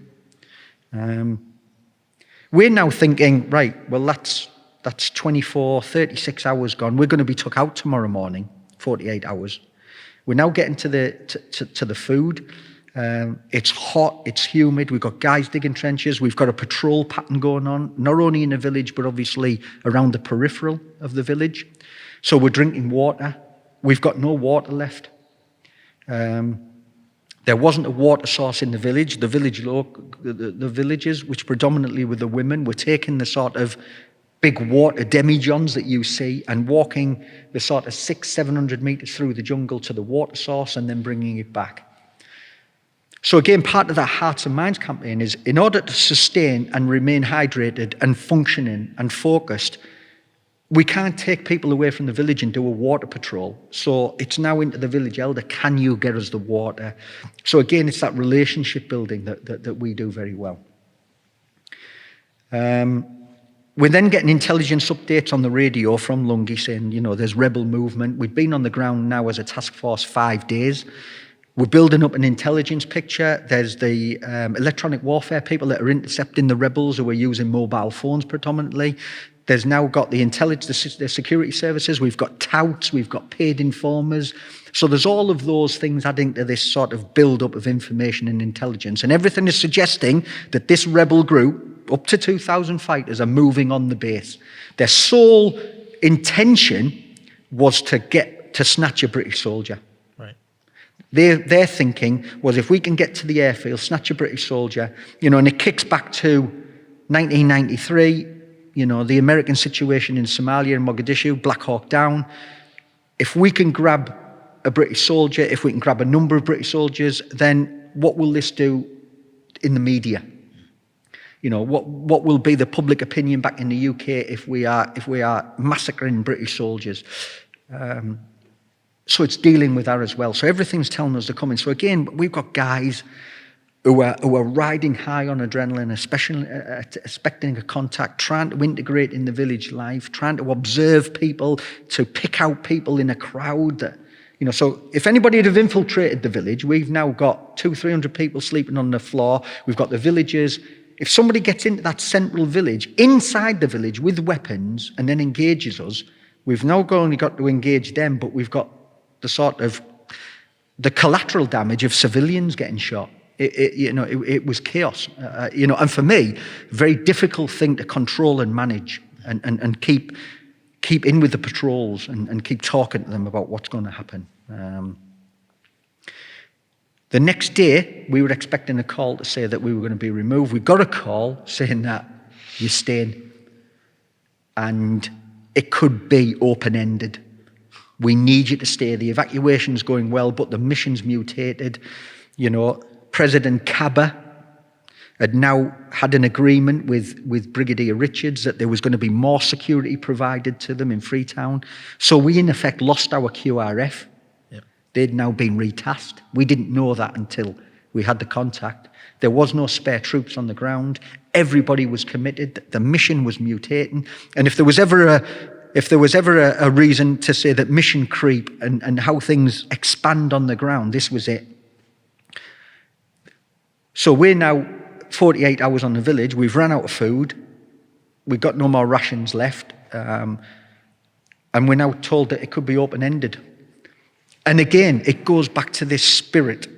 We're now thinking, right, well that's 24, 36 hours gone. We're going to be took out tomorrow morning, 48 hours. We're now getting to the food. It's hot, it's humid, we've got guys digging trenches, we've got a patrol pattern going on, not only in the village, but obviously around the peripheral of the village. So we're drinking water. We've got no water left. There wasn't a water source in the village. The villages, which predominantly were the women, were taking the sort of big water demijohns that you see and walking the sort of 600-700 metres through the jungle to the water source and then bringing it back. So again, part of that Hearts and Minds campaign is, in order to sustain and remain hydrated and functioning and focused, we can't take people away from the village and do a water patrol. So it's now into the village elder, can you get us the water? So again, it's that relationship building that we do very well. We're then getting intelligence updates on the radio from Lungi saying, there's rebel movement. We've been on the ground now as a task force 5 days. We're building up an intelligence picture. There's the electronic warfare people that are intercepting the rebels who are using mobile phones predominantly. There's now got the intelligence, the security services. We've got touts. We've got paid informers. So there's all of those things adding to this sort of build-up of information and intelligence. And everything is suggesting that this rebel group up to 2,000 fighters are moving on the base. Their sole intention was to snatch a British soldier. Right. Their thinking was, if we can get to the airfield, snatch a British soldier, and it kicks back to 1993, the American situation in Somalia and Mogadishu, Black Hawk Down. If we can grab a British soldier, if we can grab a number of British soldiers, then what will this do in the media? What will be the public opinion back in the UK if we are massacring British soldiers? So it's dealing with that as well. So everything's telling us they're coming. So again, we've got guys who are riding high on adrenaline, especially expecting a contact, trying to integrate in the village life, trying to observe people, to pick out people in a crowd. That, so if anybody had have infiltrated the village, we've now got 200-300 people sleeping on the floor. We've got the villagers. If somebody gets into that central village, inside the village with weapons, and then engages us, we've now only got to engage them, but we've got the collateral damage of civilians getting shot. It was chaos, and for me, a very difficult thing to control and manage, and keep in with the patrols and keep talking to them about what's going to happen. The next day, we were expecting a call to say that we were going to be removed. We got a call saying that you're staying, and it could be open-ended. We need you to stay. The evacuation's going well, but the mission's mutated. President Kaba had now had an agreement with Brigadier Richards that there was going to be more security provided to them in Freetown. So we, in effect, lost our QRF. Yep. They'd now been retasked. We didn't know that until we had the contact. There was no spare troops on the ground. Everybody was committed. The mission was mutating. And if there was ever a reason to say that mission creep and how things expand on the ground, this was it. So we're now 48 hours on the village. We've run out of food. We've got no more rations left. And we're now told that it could be open-ended. And again, it goes back to this spirit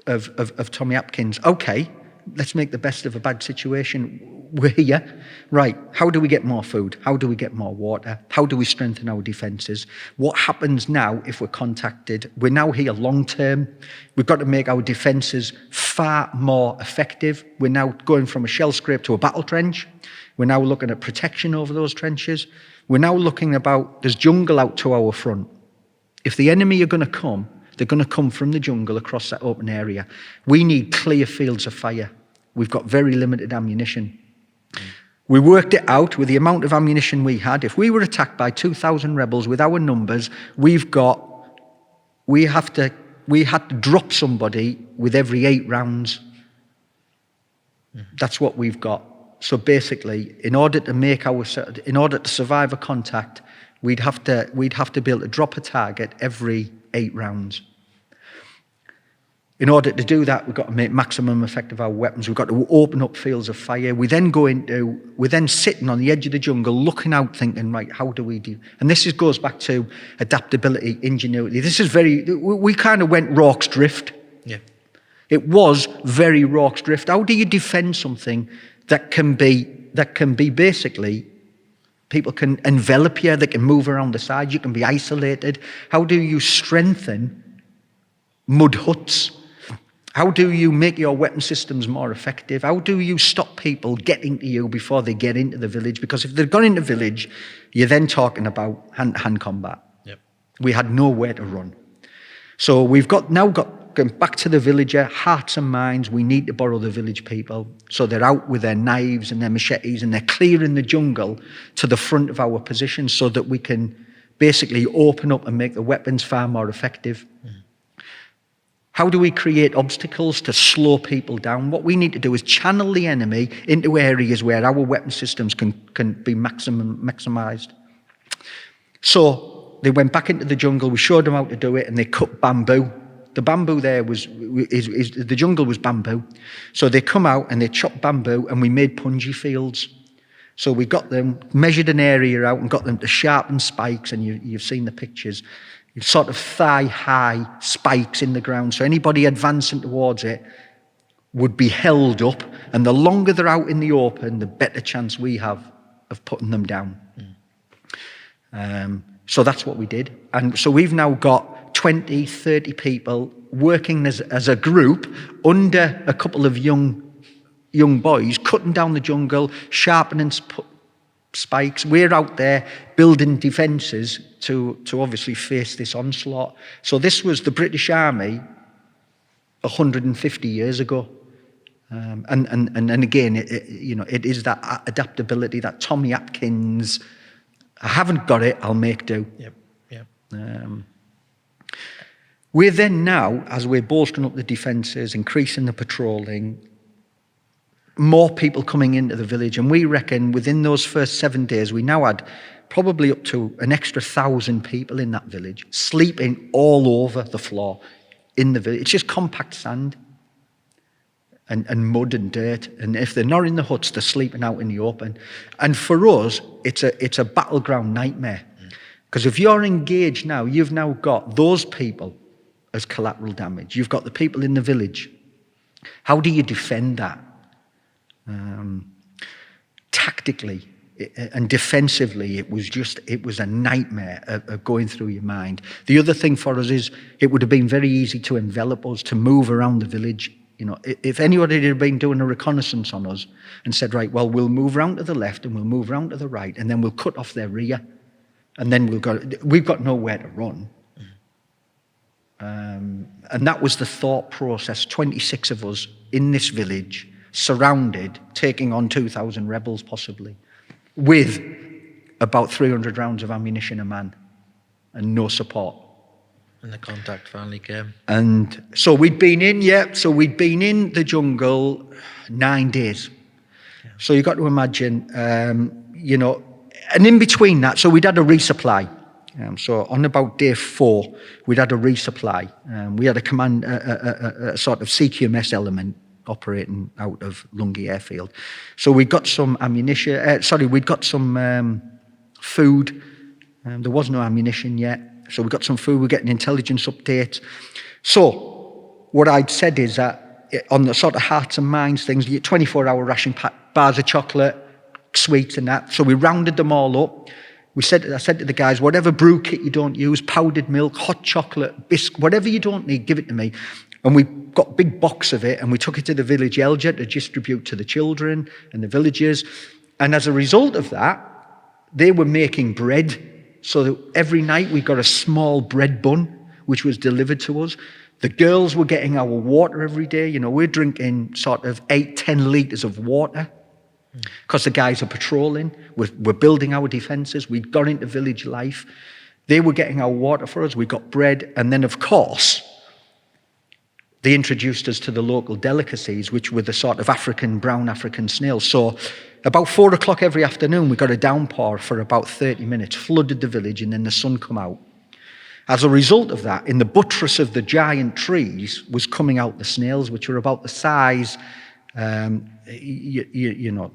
of Tommy Atkins. Okay, let's make the best of a bad situation. We're here. Right, how do we get more food? How do we get more water? How do we strengthen our defences? What happens now if we're contacted? We're now here long term. We've got to make our defences far more effective. We're now going from a shell scrape to a battle trench. We're now looking at protection over those trenches. We're now looking about, there's jungle out to our front. If the enemy are going to come, they're going to come from the jungle across that open area. We need clear fields of fire. We've got very limited ammunition. We worked it out with the amount of ammunition we had. If we were attacked by 2,000 rebels with our numbers, we had to drop somebody with every 8 rounds. That's what we've got. So basically, in order to survive a contact, we'd have to be able to drop a target every 8 rounds. In order to do that, we've got to make maximum effect of our weapons. We've got to open up fields of fire. We're then sitting on the edge of the jungle, looking out, thinking, right, how do we do? And this goes back to adaptability, ingenuity. We kind of went Rorke's Drift. Yeah. It was very Rorke's Drift. How do you defend something that can be basically, people can envelop you, they can move around the side, you can be isolated. How do you strengthen mud huts? How do you make your weapon systems more effective? How do you stop people getting to you before they get into the village? Because if they've gone into the village, you're then talking about hand-to-hand combat. Yep. We had nowhere to run. So we've now got going back to the villager, hearts and minds. We need to borrow the village people. So they're out with their knives and their machetes and they're clearing the jungle to the front of our position so that we can basically open up and make the weapons far more effective. Mm. How do we create obstacles to slow people down? What we need to do is channel the enemy into areas where our weapon systems can be maximized. So they went back into the jungle, we showed them how to do it, and they cut bamboo. The bamboo there the jungle was bamboo. So they come out and they chop bamboo and we made punji fields. So we got them, measured an area out and got them to sharpen spikes, and you've seen the pictures. Sort of thigh-high spikes in the ground. So anybody advancing towards it would be held up, and the longer they're out in the open, the better chance we have of putting them down. So that's what we did. And so we've now got 20, 30 people working as a group under a couple of young boys, cutting down the jungle, sharpening spikes. We're out there building defences to obviously face this onslaught. So this was the British Army 150 years ago. And again, it is that adaptability, that Tommy Atkins, I haven't got it, I'll make do. Yep. We're then now, as we're bolstering up the defences, increasing the patrolling, more people coming into the village, and we reckon within those first 7 days, we now had probably up to an extra 1,000 people in that village, sleeping all over the floor in the village. It's just compact sand and mud and dirt, and if they're not in the huts, they're sleeping out in the open. And for us, it's a battleground nightmare, because if you're engaged now, you've now got those people as collateral damage. You've got the people in the village. How do you defend that? Tactically and defensively, it was a nightmare of going through your mind. The other thing for us is it would have been very easy to envelop us, to move around the village. If anybody had been doing a reconnaissance on us and said, right, well, we'll move round to the left and we'll move round to the right, and then we'll cut off their rear, and then we've got nowhere to run. And that was the thought process. 26 of us in this village, surrounded, taking on 2,000 rebels possibly, with about 300 rounds of ammunition a man and no support. And the contact finally came. And so we'd been in the jungle 9 days. Yeah. So you got to imagine, and in between that, so we'd had a resupply. So on about day 4, we'd had a resupply. We had a sort of CQMS element operating out of Lungi Airfield. So we got some ammunition, we'd got some food. There was no ammunition yet. So we got some food, we're getting intelligence updates. So what I'd said is that on the sort of hearts and minds things, you get 24-hour ration bars of chocolate, sweets and that. So we rounded them all up. I said to the guys, whatever brew kit you don't use, powdered milk, hot chocolate, biscuit, whatever you don't need, give it to me. And we got a big box of it and we took it to the village elder to distribute to the children and the villagers. And as a result of that, they were making bread. So that every night we got a small bread bun, which was delivered to us. The girls were getting our water every day. We're drinking sort of 8-10 litres of water because the guys are patrolling. We're building our defences. We'd got into village life. They were getting our water for us. We got bread. And then, of course, they introduced us to the local delicacies, which were the sort of brown African snails. So about 4 o'clock every afternoon, we got a downpour for about 30 minutes, flooded the village, and then the sun come out. As a result of that, in the buttress of the giant trees was coming out the snails, which were about the size,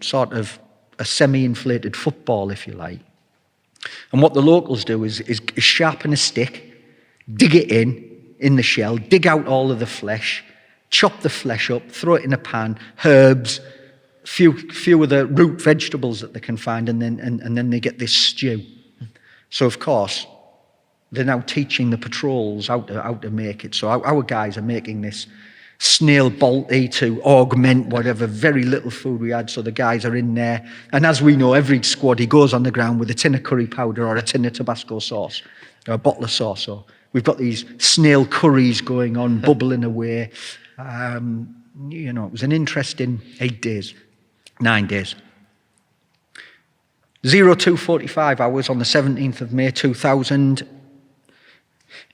sort of a semi-inflated football, if you like. And what the locals do is sharpen a stick, dig it in the shell, dig out all of the flesh, chop the flesh up, throw it in a pan, herbs, few of the root vegetables that they can find, and then they get this stew. So of course, they're now teaching the patrols how to make it. So our guys are making this snail balti to augment whatever very little food we had. So the guys are in there, and as we know, every squad, goes on the ground with a tin of curry powder or a tin of Tabasco sauce or a bottle of sauce. So we've got these snail curries going on, bubbling away. It was an interesting 9 days. 02:45 hours on the 17th of May 2000.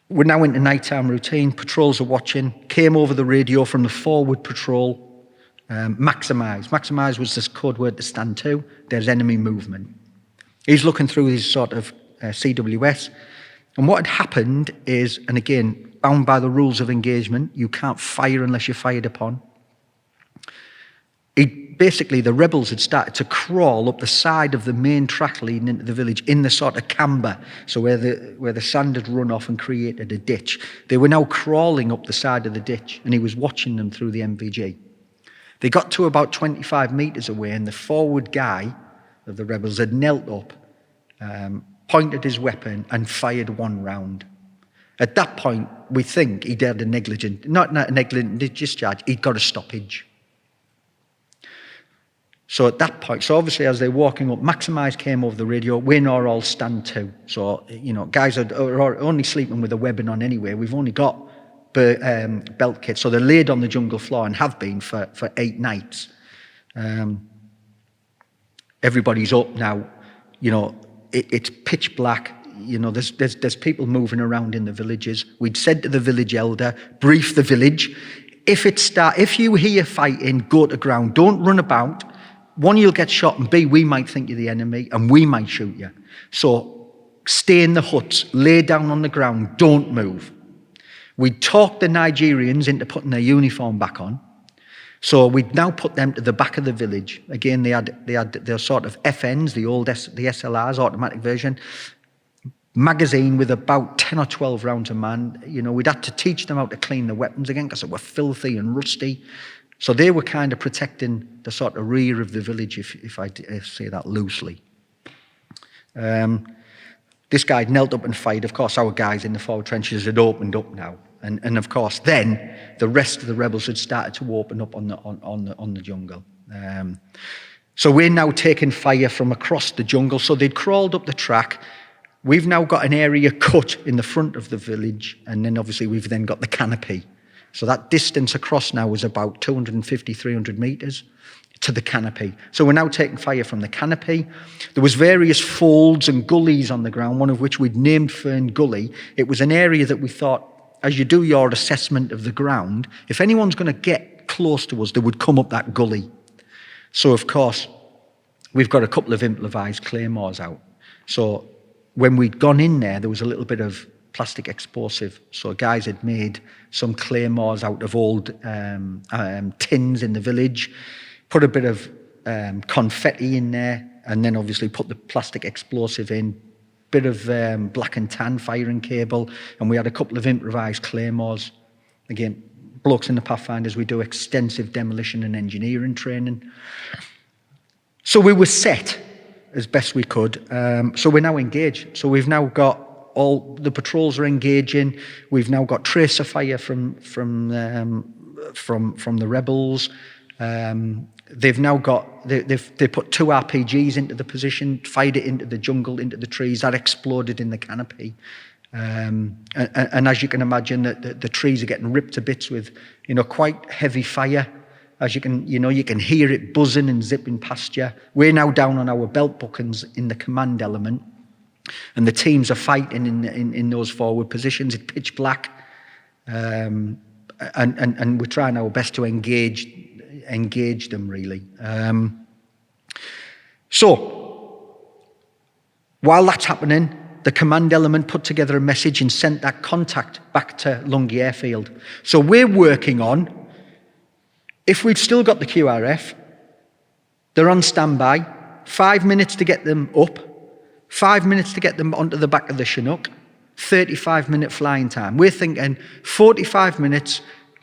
We're now into nighttime routine. Patrols are watching. Came over the radio from the forward patrol. Maximise. Maximise was this code word to stand to. There's enemy movement. He's looking through his sort of CWS. And what had happened is, and again, bound by the rules of engagement, you can't fire unless you're fired upon. Basically, the rebels had started to crawl up the side of the main track leading into the village in the sort of camber, so where the sand had run off and created a ditch. They were now crawling up the side of the ditch, and he was watching them through the MVG. They got to about 25 metres away, and the forward guy of the rebels had knelt up, pointed his weapon and fired one round. At that point, we think he'd had not a negligent discharge, he'd got a stoppage. So at that point, so obviously as they're walking up, Maximise came over the radio, we're not all stand to. So, guys are only sleeping with a weapon on anyway. We've only got belt kits. So they're laid on the jungle floor and have been for 8 nights. Everybody's up now. It's pitch black. There's people moving around in the villages. We'd said to the village elder, brief the village. If you hear fighting, go to ground. Don't run about. 1, you'll get shot, and B, we might think you're the enemy, and we might shoot you. So stay in the huts, lay down on the ground, don't move. We'd talked the Nigerians into putting their uniform back on. So we'd now put them to the back of the village. Again, they had their sort of FNs, the SLRs, automatic version, magazine with about 10 or 12 rounds a man. We'd had to teach them how to clean the weapons again because they were filthy and rusty. So they were kind of protecting the sort of rear of the village, if I say that loosely. This guy had knelt up and fired. Of course, our guys in the forward trenches had opened up now. And of course, then the rest of the rebels had started to open up on the jungle. So we're now taking fire from across the jungle. So they'd crawled up the track. We've now got an area cut in the front of the village, and then obviously we've then got the canopy. So that distance across now was about 250, 300 metres to the canopy. So we're now taking fire from the canopy. There was various folds and gullies on the ground, one of which we'd named Fern Gully. It was an area that we thought, as you do your assessment of the ground, if anyone's going to get close to us, they would come up that gully. So, of course, we've got a couple of improvised claymores out. So when we'd gone in there was a little bit of plastic explosive. So guys had made some claymores out of old tins in the village, put a bit of confetti in there, and then obviously put the plastic explosive in, bit of black and tan firing cable, and we had a couple of improvised claymores. Again, blokes in the Pathfinders, we do extensive demolition and engineering training. So we were set as best we could. So we're now engaged. So we've now got all the patrols are engaging. We've now got tracer fire from the rebels. They've now got they put 2 RPGs into the position, fired it into the jungle, into the trees. That exploded in the canopy. And as you can imagine, the trees are getting ripped to bits with quite heavy fire. As you can hear it buzzing and zipping past you. We're now down on our belt buckles in the command element, and the teams are fighting in those forward positions. It's pitch black, and we're trying our best to engage them really. So while that's happening, the command element put together a message and sent that contact back to Lungi Airfield. So we're working on, if we'd still got the QRF, they're on standby, 5 minutes to get them up, 5 minutes to get them onto the back of the Chinook, 35-minute flying time. We're thinking 45 minutes,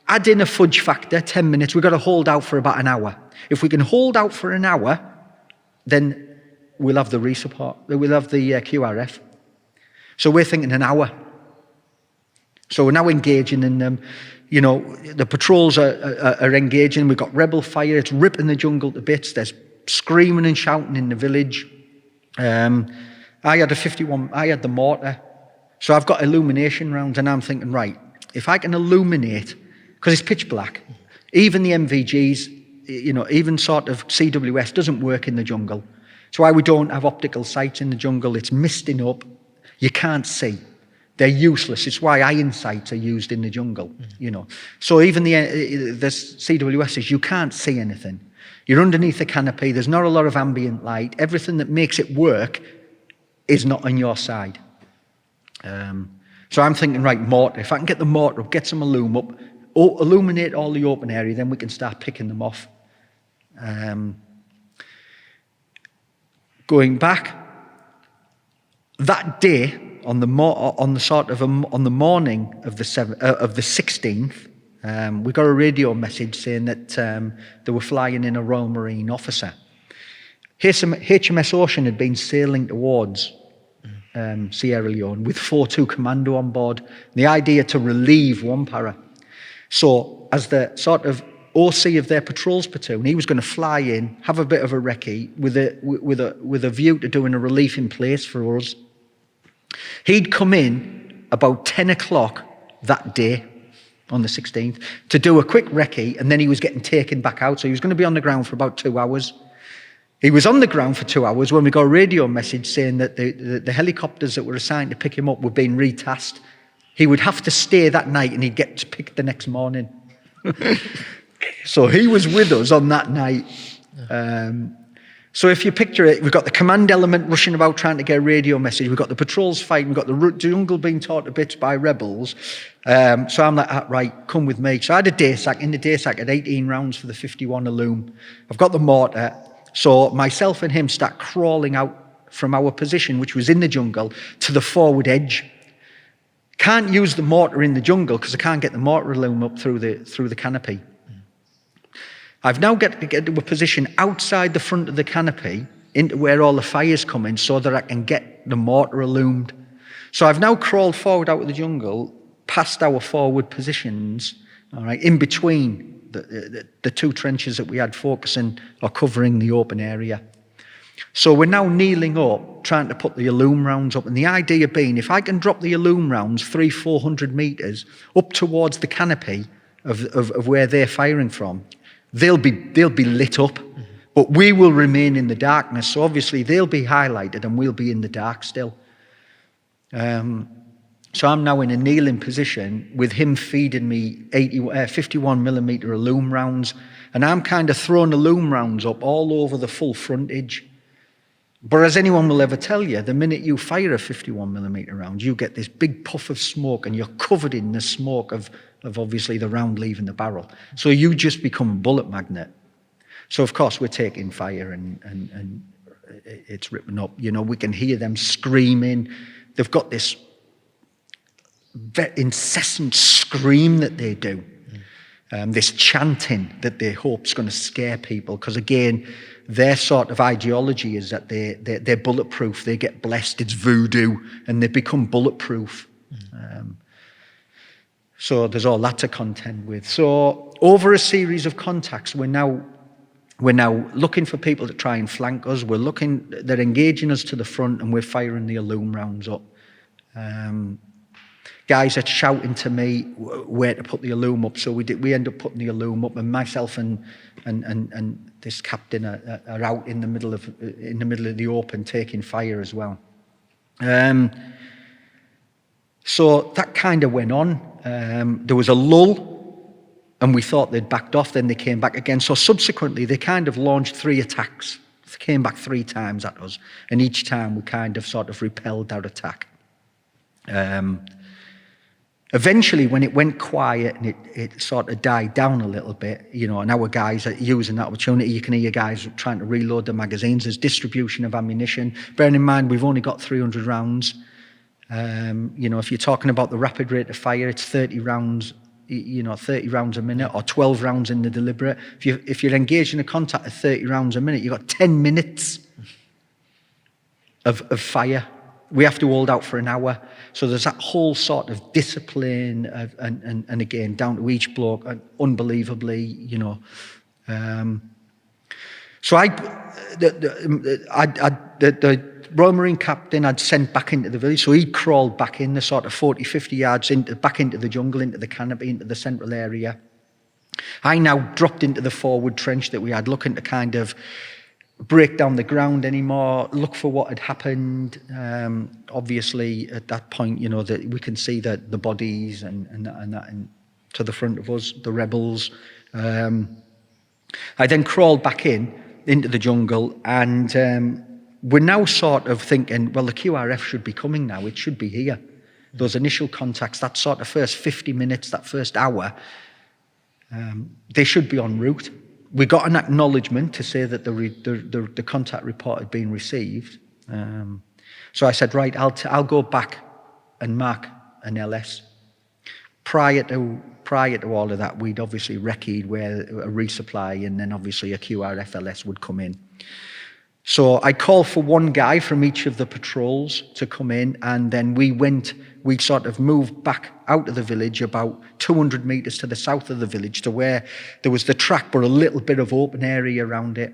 add in a fudge factor, 10 minutes, we've got to hold out for about an hour. If we can hold out for an hour, then we'll have the resupport, we'll have the QRF. So we're thinking an hour. So we're now engaging in them. The patrols are engaging. We've got rebel fire. It's ripping the jungle to bits. There's screaming and shouting in the village. I had the mortar. So I've got illumination rounds, and I'm thinking, right, if I can illuminate, because it's pitch black, even the MVGs, even sort of CWS doesn't work in the jungle. It's why we don't have optical sights in the jungle. It's misting up. You can't see. They're useless. It's why iron sights are used in the jungle, So even the CWSs, you can't see anything. You're underneath the canopy. There's not a lot of ambient light. Everything that makes it work is not on your side. So I'm thinking, right, mortar. If I can get the mortar up, get some illume up, illuminate all the open area, then we can start picking them off. Going back, that day, on the morning of the 16th, We got a radio message saying that they were flying in a Royal Marine officer. HMS Ocean had been sailing towards Sierra Leone with 4-2 Commando on board. The idea to relieve one para. So as the sort of OC of their patrols platoon, he was going to fly in, have a bit of a recce with a view to doing a relief in place for us. He'd come in about 10 o'clock that day on the 16th to do a quick recce, and then he was getting taken back out. So he was going to be on the ground for about 2 hours. He was on the ground for 2 hours when we got a radio message saying that the helicopters that were assigned to pick him up were being retasked. He would have to stay that night and he'd get picked the next morning. So he was with us on that night. So if you picture it, we've got the command element rushing about trying to get a radio message. We've got the patrols fighting. We've got the jungle being torn to bits by rebels. So I'm like, right, come with me. So I had a day sack. In the day sack, I had 18 rounds for the 51 Alum. I've got the mortar. So myself and him start crawling out from our position, which was in the jungle, to the forward edge. Can't use the mortar in the jungle because I can't get the mortar loom up through the canopy. I've now got to get to a position outside the front of the canopy into where all the fire's coming so that I can get the mortar illumined. So I've now crawled forward out of the jungle, past our forward positions, all right, in between the two trenches that we had focusing or covering the open area. So we're now kneeling up, trying to put the Illum rounds up. And the idea being, if I can drop the Illum rounds 300-400 metres up towards the canopy of where they're firing from, they'll be lit up. But we will remain in the darkness. So obviously they'll be highlighted and we'll be in the dark still. So I'm now in a kneeling position with him feeding me 51mm Illum rounds. And I'm kind of throwing Illum rounds up all over the full frontage. But as anyone will ever tell you, the minute you fire a 51mm round, you get this big puff of smoke and you're covered in the smoke of obviously the round leaving the barrel. So you just become a bullet magnet. So of course we're taking fire and it's ripping up. You know, we can hear them screaming. They've got this incessant scream that they do. This chanting that they hope's going to scare people, because again, their sort of ideology is that they're bulletproof. They get blessed. It's voodoo, and they become bulletproof. So there's all that to contend with. So over a series of contacts, we're now looking for people to try and flank us. They're engaging us to the front, and we're firing the Illum rounds up. Guys are shouting to me where to put the Illum up. So we end up putting the Illum up, and myself and this captain are out in the middle of the open taking fire as well. So that kind of went on. There was a lull, and we thought they'd backed off. Then they came back again. So subsequently, they kind of launched 3 attacks. They came back 3 times at us, and each time we kind of sort of repelled that attack. Eventually, when it went quiet and it sort of died down a little bit, you know, and our guys are using that opportunity. You can hear guys trying to reload the magazines. There's distribution of ammunition. Bearing in mind, we've only got 300 rounds. You know, if you're talking about the rapid rate of fire, it's 30 rounds, you know, 30 rounds a minute, or 12 rounds in the deliberate. If you're engaged in a contact at 30 rounds a minute, you've got 10 minutes of fire. We have to hold out for an hour. So there's that whole sort of discipline and again, down to each bloke, unbelievably, you know. So the Royal Marine captain I'd sent back into the village, so he crawled back in the sort of 40, 50 yards back into the jungle, into the canopy, into the central area. I now dropped into the forward trench that we had, looking to kind of break down the ground anymore, look for what had happened. Obviously, at that point, you know, that we can see the bodies and to the front of us, the rebels. I then crawled back into the jungle, and we're now sort of thinking, well, the QRF should be coming now. It should be here. Those initial contacts, that sort of first 50 minutes, that first hour, they should be en route. We got an acknowledgement to say that the contact report had been received. So I said, right, I'll go back and mark an LS. Prior to prior to all of that, we'd obviously recceed where a resupply, and then obviously a QRFLS would come in. So I called for one guy from each of the patrols to come in, and then we sort of moved back out of the village about 200 metres to the south of the village to where there was the track but a little bit of open area around it.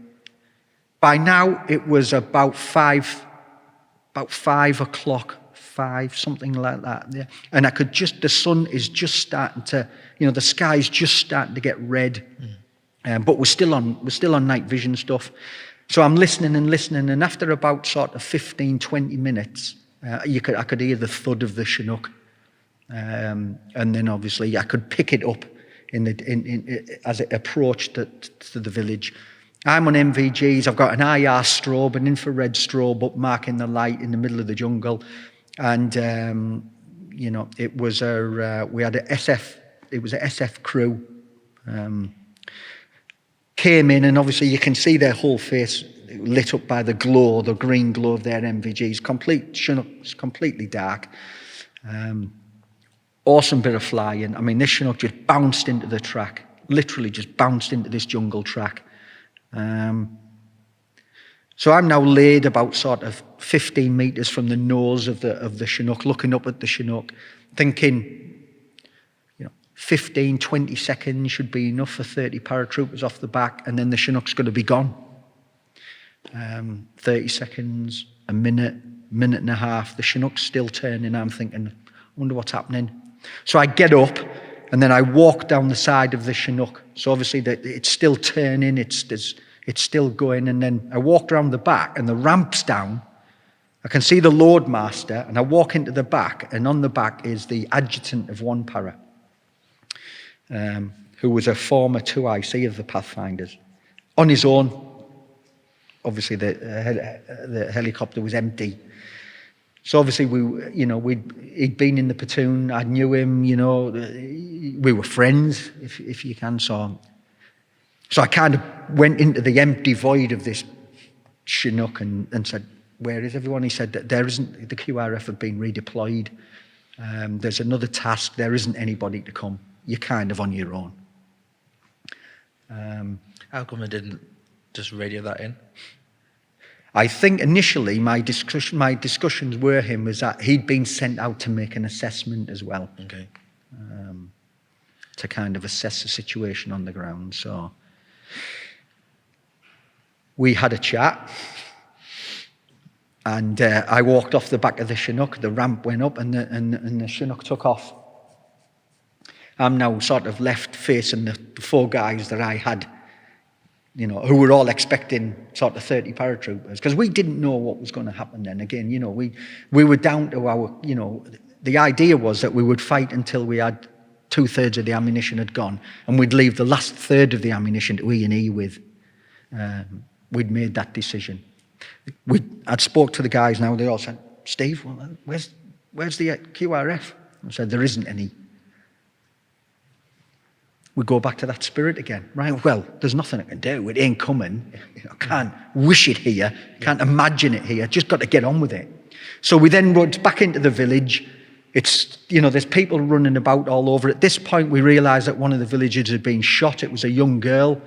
By now it was about 5 o'clock, something like that. Yeah. And the sun is just starting to, the sky's just starting to get red, but we're still on night vision stuff. So I'm listening, and after about sort of 15, 20 minutes, I could hear the thud of the Chinook, and then obviously I could pick it up as it approached to the village. I'm on MVGs. I've got an IR strobe, an infrared strobe up marking the light in the middle of the jungle, and it was we had a SF. It was a SF crew. Came in, and obviously you can see their whole face lit up by the green glow of their MVGs. Completely dark. Awesome bit of flying. I mean, this Chinook just bounced into the track, literally just bounced into this jungle track. So I'm now laid about sort of 15 metres from the nose of the Chinook, looking up at the Chinook, thinking, 15, 20 seconds should be enough for 30 paratroopers off the back, and then the Chinook's going to be gone. 30 seconds, a minute and a half, the Chinook's still turning. I'm thinking, I wonder what's happening. So I get up, and then I walk down the side of the Chinook. So obviously it's still turning, it's still going, and then I walk around the back, and the ramp's down. I can see the loadmaster, and I walk into the back, and on the back is the adjutant of one para, who was a former 2IC of the Pathfinders. On his own, obviously the helicopter was empty. So obviously he'd been in the platoon, I knew him, we were friends, if you can. So I kind of went into the empty void of this Chinook and said, where is everyone? He said that there isn't, the QRF have been redeployed. There's another task, there isn't anybody to come. You're kind of on your own. How come they didn't just radio that in? I think initially my discussions with him was that he'd been sent out to make an assessment as well. Okay. To kind of assess the situation on the ground. So we had a chat, and I walked off the back of the Chinook. The ramp went up, and the Chinook took off. I'm now sort of left facing the 4 guys that I had, who were all expecting sort of 30 paratroopers, because we didn't know what was going to happen then. Again, we were down to our, the idea was that we would fight until we had 2/3 of the ammunition had gone, and we'd leave the last third of the ammunition to E&E with. We'd made that decision. I'd spoke to the guys now, they all said, Steve, well, where's the QRF? I said, there isn't any. We go back to that spirit again. Right, well, there's nothing I can do. It ain't coming. I can't wish it here. Can't imagine it here. Just got to get on with it. So we then rode back into the village. It's, there's people running about all over. At this point, we realised that one of the villagers had been shot. It was a young girl.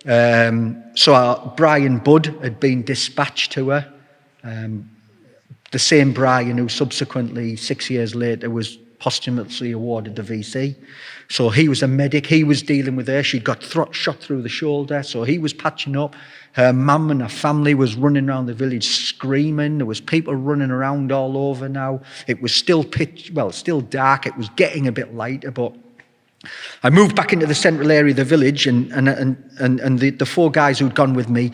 So our Brian Budd had been dispatched to her. The same Brian who subsequently, 6 years later, was posthumously awarded the VC. So he was a medic. He was dealing with her. She'd got shot through the shoulder, so he was patching up. Her mum and her family was running around the village screaming. There was people running around all over now. It was still still dark. It was getting a bit lighter, but I moved back into the central area of the village, and the 4 guys who'd gone with me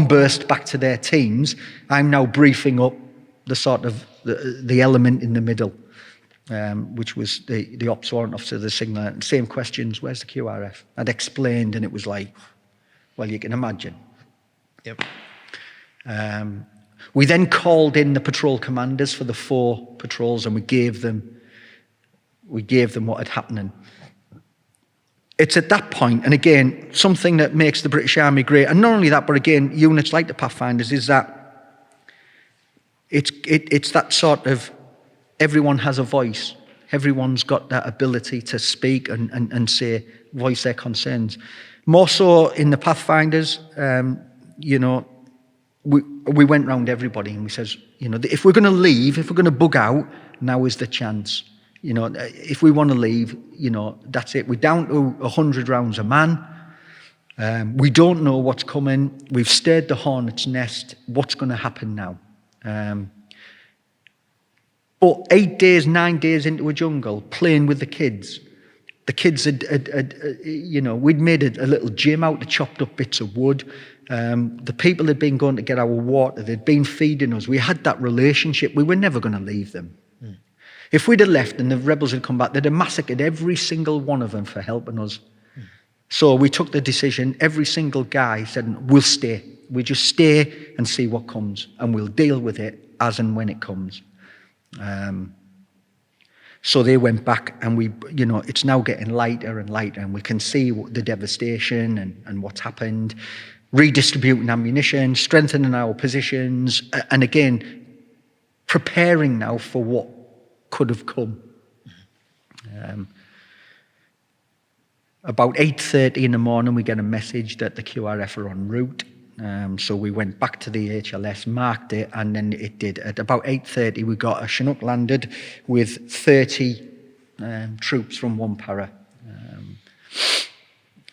burst back to their teams. I'm now briefing up the sort of the element in the middle, which was the ops warrant officer, the signaller. Same questions, where's the QRF? I'd explained, and it was like, well, you can imagine. Yep. We then called in the patrol commanders for the 4 patrols, and we gave them what had happened. It's at that point, and again, something that makes the British Army great, and not only that, but again, units like the Pathfinders, is that it's that sort of everyone has a voice. Everyone's got that ability to speak and say, voice their concerns. More so in the Pathfinders, you know, we went round everybody and we says, you know, if we're going to leave, if we're going to bug out, now is the chance. You know, if we want to leave, you know, that's it. We're down to 100 rounds a man. We don't know what's coming. We've stirred the hornet's nest. What's going to happen now? But 8 days, 9 days into a jungle, playing with the kids had you know, we'd made a little gym out of chopped up bits of wood. The people had been going to get our water. They'd been feeding us. We had that relationship. We were never going to leave them. If we'd have left and the rebels had come back, they'd have massacred every single one of them for helping us. So we took the decision. Every single guy said, we'll stay. We just stay and see what comes, and we'll deal with it as and when it comes. So they went back, and we, you know, it's now getting lighter and lighter, and we can see the devastation and what's happened, redistributing ammunition, strengthening our positions, and again, preparing now for what could have come. About 8:30 in the morning, we get a message that the QRF are en route. So we went back to the HLS, marked it, and then it did. At about 8:30, we got a Chinook landed with 30 troops from one para.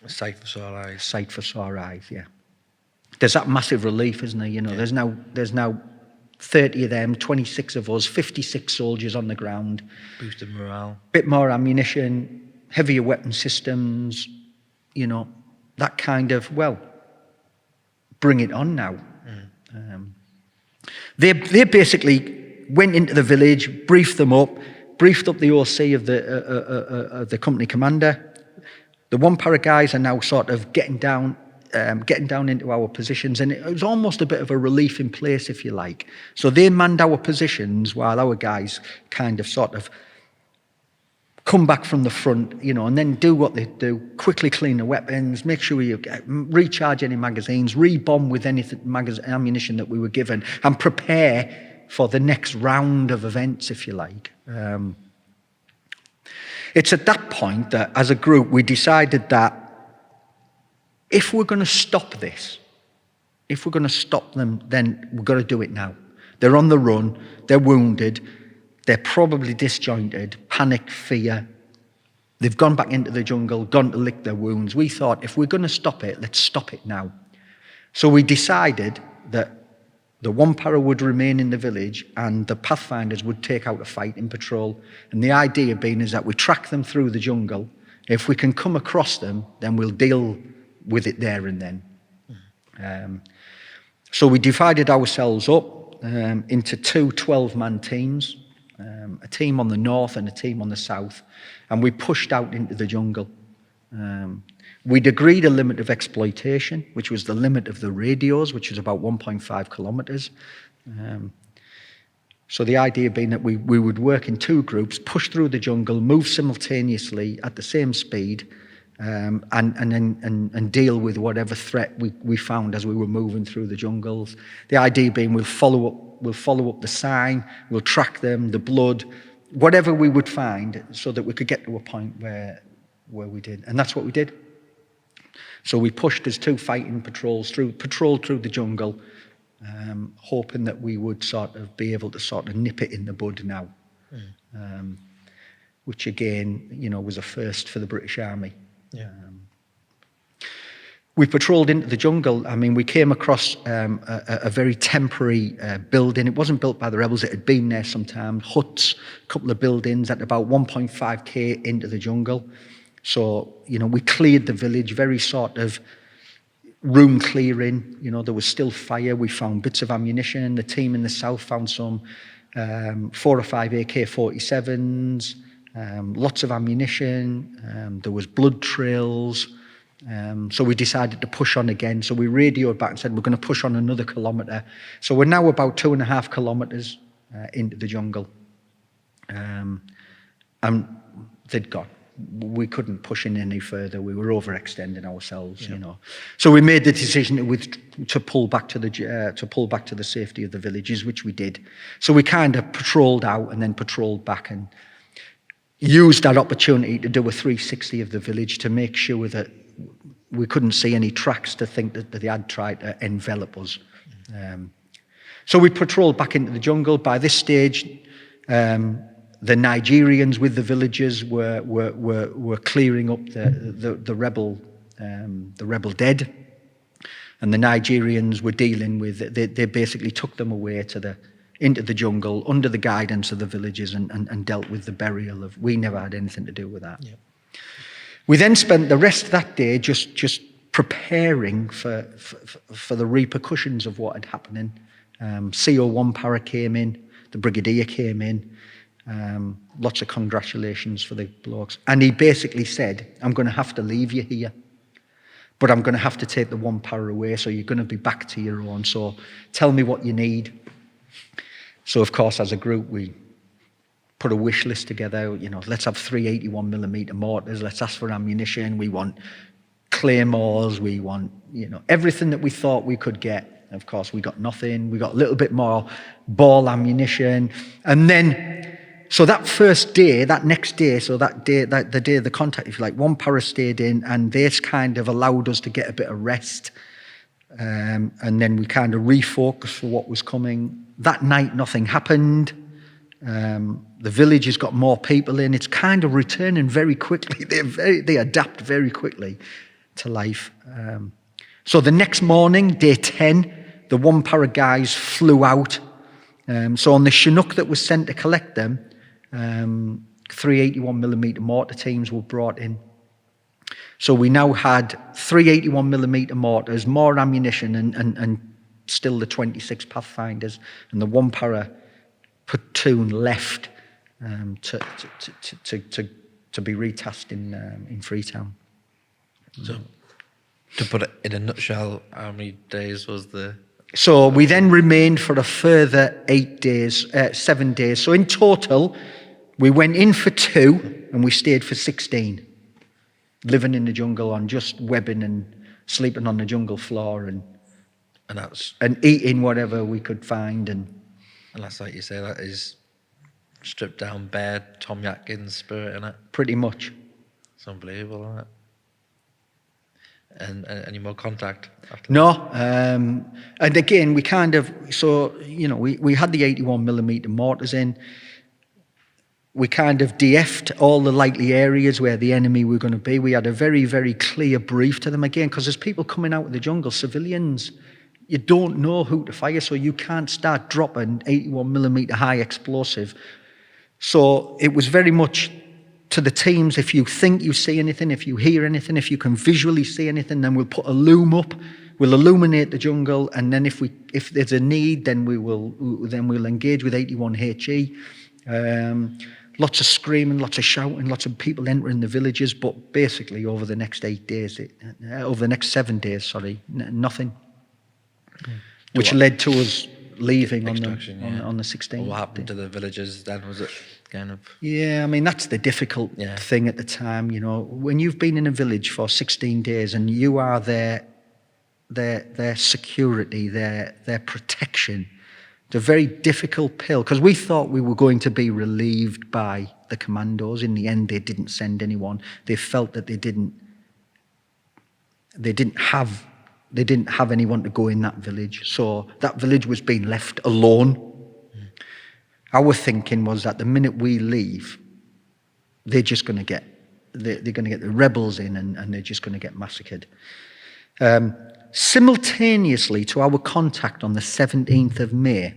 Sight for sore eyes. Sight for sore eyes, yeah. There's that massive relief, isn't there? You know, yeah. There's now 30 of them, 26 of us, 56 soldiers on the ground. Boosted morale. Bit more ammunition, heavier weapon systems, you know, that kind of, well, bring it on now. They basically went into the village, briefed up the OC of the company commander. The one para guys are now sort of getting down into our positions, and it was almost a bit of a relief in place, if you like. So they manned our positions while our guys kind of sort of come back from the front, you know, and then do what they do, quickly clean the weapons, make sure you recharge any magazines, re-bomb with any ammunition that we were given, and prepare for the next round of events, if you like. It's at that point that, as a group, we decided that if we're going to stop this, if we're going to stop them, then we've got to do it now. They're on the run, they're wounded, they're probably disjointed, panic, fear. They've gone back into the jungle, gone to lick their wounds. We thought, if we're going to stop it, let's stop it now. So we decided that the one para would remain in the village and the Pathfinders would take out a fighting patrol. And the idea being is that we track them through the jungle. If we can come across them, then we'll deal with it there and then. So we divided ourselves up into two 12-man teams, a team on the north and a team on the south, and we pushed out into the jungle. We'd agreed a limit of exploitation, which was the limit of the radios, which was about 1.5 kilometres. So the idea being that we would work in two groups, push through the jungle, move simultaneously at the same speed, and deal with whatever threat we found as we were moving through the jungles. The idea being we'll follow up the sign, we'll track them, the blood, whatever we would find, so that we could get to a point where we did, and that's what we did. So we pushed as two fighting patrolled through the jungle, hoping that we would sort of be able to sort of nip it in the bud now, which again, you know, was a first for the British Army. Yeah. We patrolled into the jungle. I mean, we came across a very temporary building. It wasn't built by the rebels. It had been there some time. Huts, a couple of buildings at about 1.5k into the jungle. So, you know, we cleared the village, very sort of room clearing. You know, there was still fire. We found bits of ammunition. The team in the south found some 4 or 5 AK-47s, lots of ammunition. There was blood trails. So we decided to push on again. So we radioed back and said, we're going to push on another kilometre. So we're now about 2.5 kilometres into the jungle. And they'd gone. We couldn't push in any further. We were overextending ourselves, you know. So we made the decision to pull back to the safety of the villages, which we did. So we kind of patrolled out and then patrolled back. And used that opportunity to do a 360 of the village to make sure that we couldn't see any tracks to think that they had tried to envelop us. So we patrolled back into the jungle. By this stage, the Nigerians with the villagers were clearing up the rebel dead, and the Nigerians were dealing with. They basically took them away into the jungle under the guidance of the villagers and dealt with the burial of. We never had anything to do with that. Yeah. We then spent the rest of that day just preparing for the repercussions of what had happened. CO1 para came in, the brigadier came in. Lots of congratulations for the blokes. And he basically said, I'm going to have to leave you here, but I'm going to have to take the 1 para away, so you're going to be back to your own. So tell me what you need. So, of course, as a group, we put a wish list together. Let's have 3 81mm mortars. Let's ask for ammunition. We want claymores. We want, everything that we thought we could get. Of course, we got nothing. We got a little bit more ball ammunition. And then, so that first day, that next day, so that day, the day of the contact, if you like, 1 para stayed in, and this kind of allowed us to get a bit of rest. And then we kind of refocused for what was coming. That night, nothing happened. The village has got more people in. It's kind of returning very quickly. They adapt very quickly to life. So the next morning, day 10, the 1 para guys flew out. So on the Chinook that was sent to collect them, 3 81mm mortar teams were brought in. So we now had 3 81mm mortars, more ammunition, and still the 26 Pathfinders, and the 1 para platoon left to be retasked in Freetown. So, to put it in a nutshell, how many days was the? So we then remained for a further 7 days. So in total, we went in for 2 and we stayed for 16, living in the jungle on just webbing and sleeping on the jungle floor and eating whatever we could find. And that's like you say, that is stripped down bare Tom Atkins spirit in it. Pretty much. It's unbelievable, isn't it? And any more contact after no that? And again we kind of we had the 81mm mortars in. We kind of DF'd all the likely areas where the enemy were going to be. We had a very, very clear brief to them again, because there's people coming out of the jungle, civilians. You don't know who to fire, so you can't start dropping 81mm high explosive. So it was very much to the teams, if you think you see anything, if you hear anything, if you can visually see anything, then we'll put a loom up, we'll illuminate the jungle, and then if there's a need, then we'll engage with 81HE. Lots of screaming, lots of shouting, lots of people entering the villages, but basically over the next 7 days, nothing. Which led to us leaving on the 16th. What happened to the villagers then? Was it kind of? Yeah, I mean, that's the difficult thing at the time, when you've been in a village for 16 days and you are their security, their protection. It's a very difficult pill, because we thought we were going to be relieved by the commandos. In the end, they didn't send anyone. They felt that they didn't have anyone to go in that village. So that village was being left alone. Our thinking was that the minute we leave, they're just going to get the rebels in, and they're just going to get massacred. Simultaneously to our contact on the 17th of May,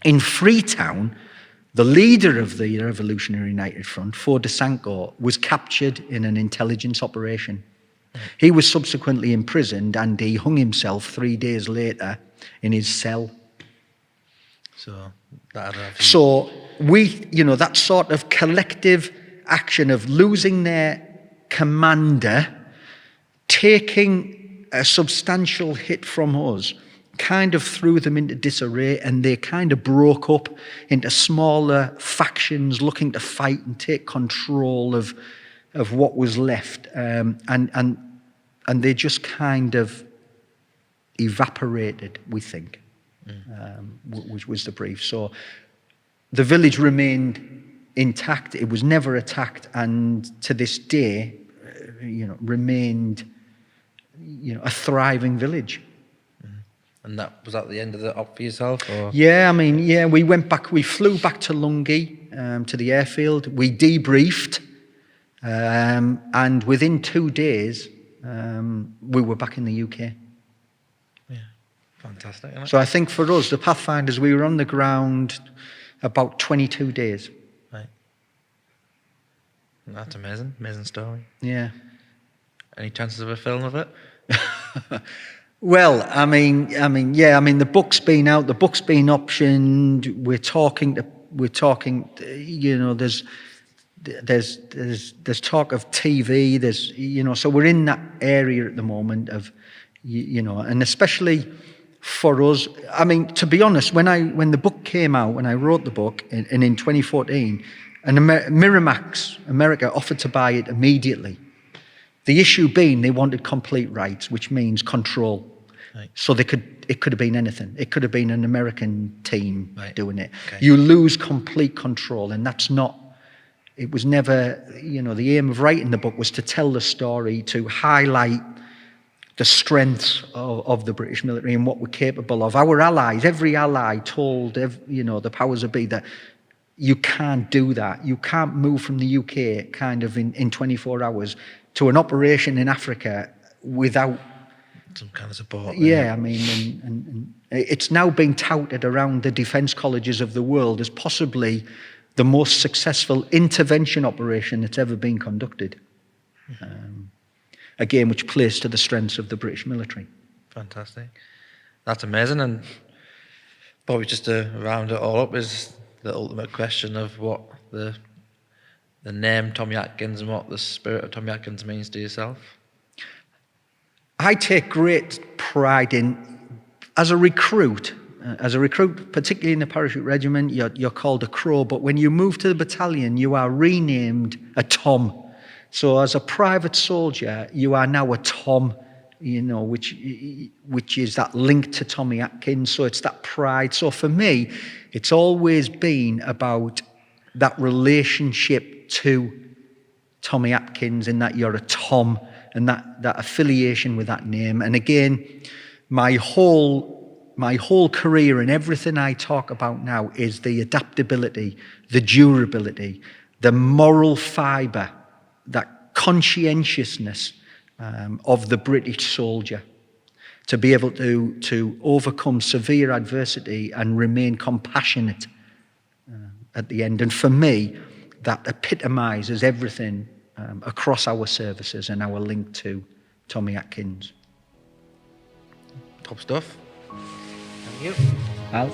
in Freetown, the leader of the Revolutionary United Front, Fo de Sanko, was captured in an intelligence operation. He was subsequently imprisoned, and he hung himself 3 days later in his cell. So we, that sort of collective action of losing their commander, taking a substantial hit from us, kind of threw them into disarray, and they kind of broke up into smaller factions looking to fight and take control of what was left, and they just kind of evaporated, we think, which was the brief. So the village remained intact. It was never attacked, and to this day, remained, a thriving village. And that was at the end of the op for yourself, or? Yeah, we went back. We flew back to Lungi, to the airfield. We debriefed, and within 2 days, we were back in the UK. Yeah, fantastic. Isn't it? So I think for us, the Pathfinders, we were on the ground about 22 days. Right. That's amazing. Amazing story. Yeah. Any chances of a film of it? Well, the book's been out, the book's been optioned. We're talking. There's talk of TV. So we're in that area at the moment of, and especially for us. To be honest, when the book came out, when I wrote the book, and in 2014, Miramax America offered to buy it immediately. The issue being they wanted complete rights, which means control. Right. So it could have been anything. It could have been an American team doing it. Okay. You lose complete control, and that's not. It was never, the aim of writing the book was to tell the story, to highlight the strengths of the British military and what we're capable of. Our allies, every ally told, the powers that be that you can't do that. You can't move from the UK kind of in 24 hours to an operation in Africa without some kind of support. Yeah, and it's now being touted around the defence colleges of the world as possibly the most successful intervention operation that's ever been conducted. Again, which plays to the strengths of the British military. Fantastic. That's amazing. And probably just to round it all up is the ultimate question of what the name Tommy Atkins and what the spirit of Tommy Atkins means to yourself. I take great pride in, as a recruit, particularly in the parachute regiment, you're called a Crow, but when you move to the battalion, you are renamed a Tom. So as a private soldier, you are now a Tom, which is that link to Tommy Atkins. So it's that pride. So for me, it's always been about that relationship to Tommy Atkins, in that you're a Tom, and that affiliation with that name. And again, my whole career and everything I talk about now is the adaptability, the durability, the moral fibre, that conscientiousness of the British soldier, to be able to overcome severe adversity and remain compassionate at the end. And for me, that epitomises everything across our services and our link to Tommy Atkins. Top stuff. Thank you. Al?